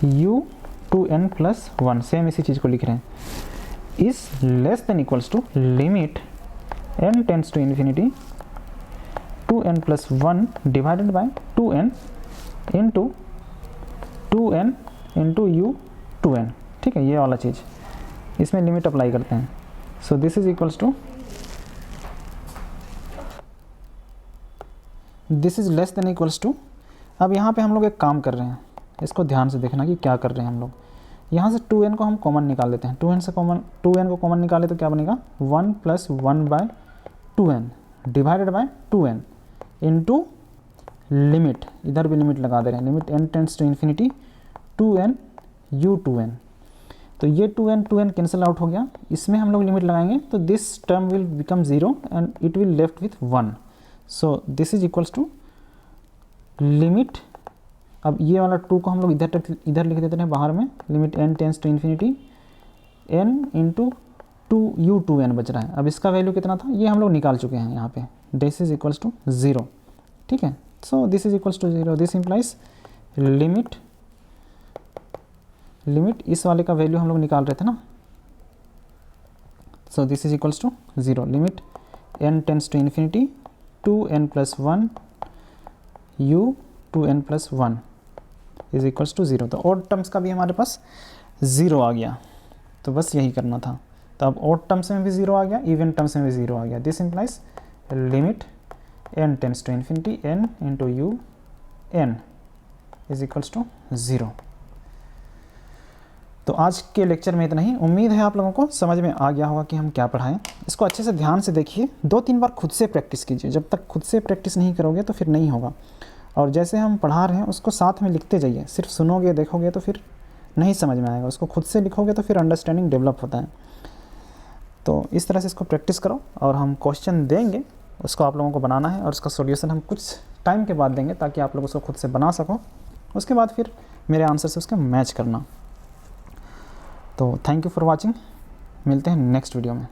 S1: u2n प्लस 1, सेम इसी चीज़ को लिख रहे हैं, is less than equals to limit n tends to infinity 2n plus 1 divided by 2n into 2n into u2n, ठीक है, ये वाला चीज़, इसमें लिमिट अप्लाई करते हैं। So this is equals to, this is less than equals to. अब यहाँ पे हम लोग एक काम कर रहे हैं, इसको ध्यान से देखना कि क्या कर रहे हैं हम लोग। यहाँ से 2n को हम कॉमन निकाल लेते हैं, 2n को कॉमन निकाले तो क्या बनेगा? 1 plus 1 by 2n divided by 2n into limit, इधर भी लिमिट लगा दे रहे हैं, limit n tends to infinity 2n u2n। तो ये 2n कैंसिल आउट हो गया, इसमें हम लोग लिमिट लगाएंगे तो this term will become 0 and it will left with 1। So this is equals to limit, अब ये वाला 2 को हम लोग इधर लिख देते हैं बाहर में, limit n tends to infinity n into 2u2n बच रहा है। अब इसका वैल्यू कितना था ये हम लोग निकाल चुके हैं यहाँ पे, दिस इज इक्वल्स टू 0, ठीक है। So this is equals to 0, this implies limit इस वाले का वैल्यू हम लोग निकाल रहे थे ना, so this is equals to 0, limit n tends to infinity 2n plus 1 u 2n plus 1 is equals to 0। तो ऑड टर्म्स का भी हमारे पास 0 आ गया, तो बस यही करना था। तो अब ऑड टर्म्स में भी 0 आ गया, इवन टर्म्स में भी 0 आ गया। This implies limit n tends to infinity n into u n is equals to 0। तो आज के लेक्चर में इतना ही। उम्मीद है आप लोगों को समझ में आ गया होगा कि हम क्या पढ़ाएं। इसको अच्छे से ध्यान से देखिए, 2-3 बार खुद से प्रैक्टिस कीजिए। जब तक खुद से प्रैक्टिस नहीं करोगे तो फिर नहीं होगा। और जैसे हम पढ़ा रहे हैं उसको साथ में लिखते जाइए। सिर्फ सुनोगे देखोगे तो फिर नहीं समझ में आएगा, उसको खुद से लिखोगे तो फिर अंडरस्टैंडिंग डेवलप होता है। तो इस तरह से इसको प्रैक्टिस करो और हम क्वेश्चन देंगे, उसको आप लोगों को बनाना है और उसका सॉल्यूशन हम कुछ टाइम के बाद देंगे ताकि आप लोग उसको खुद से बना सको। उसके बाद फिर मेरे आंसर से उसका मैच करना। तो थैंक यू फॉर वॉचिंग, मिलते हैं नेक्स्ट वीडियो में।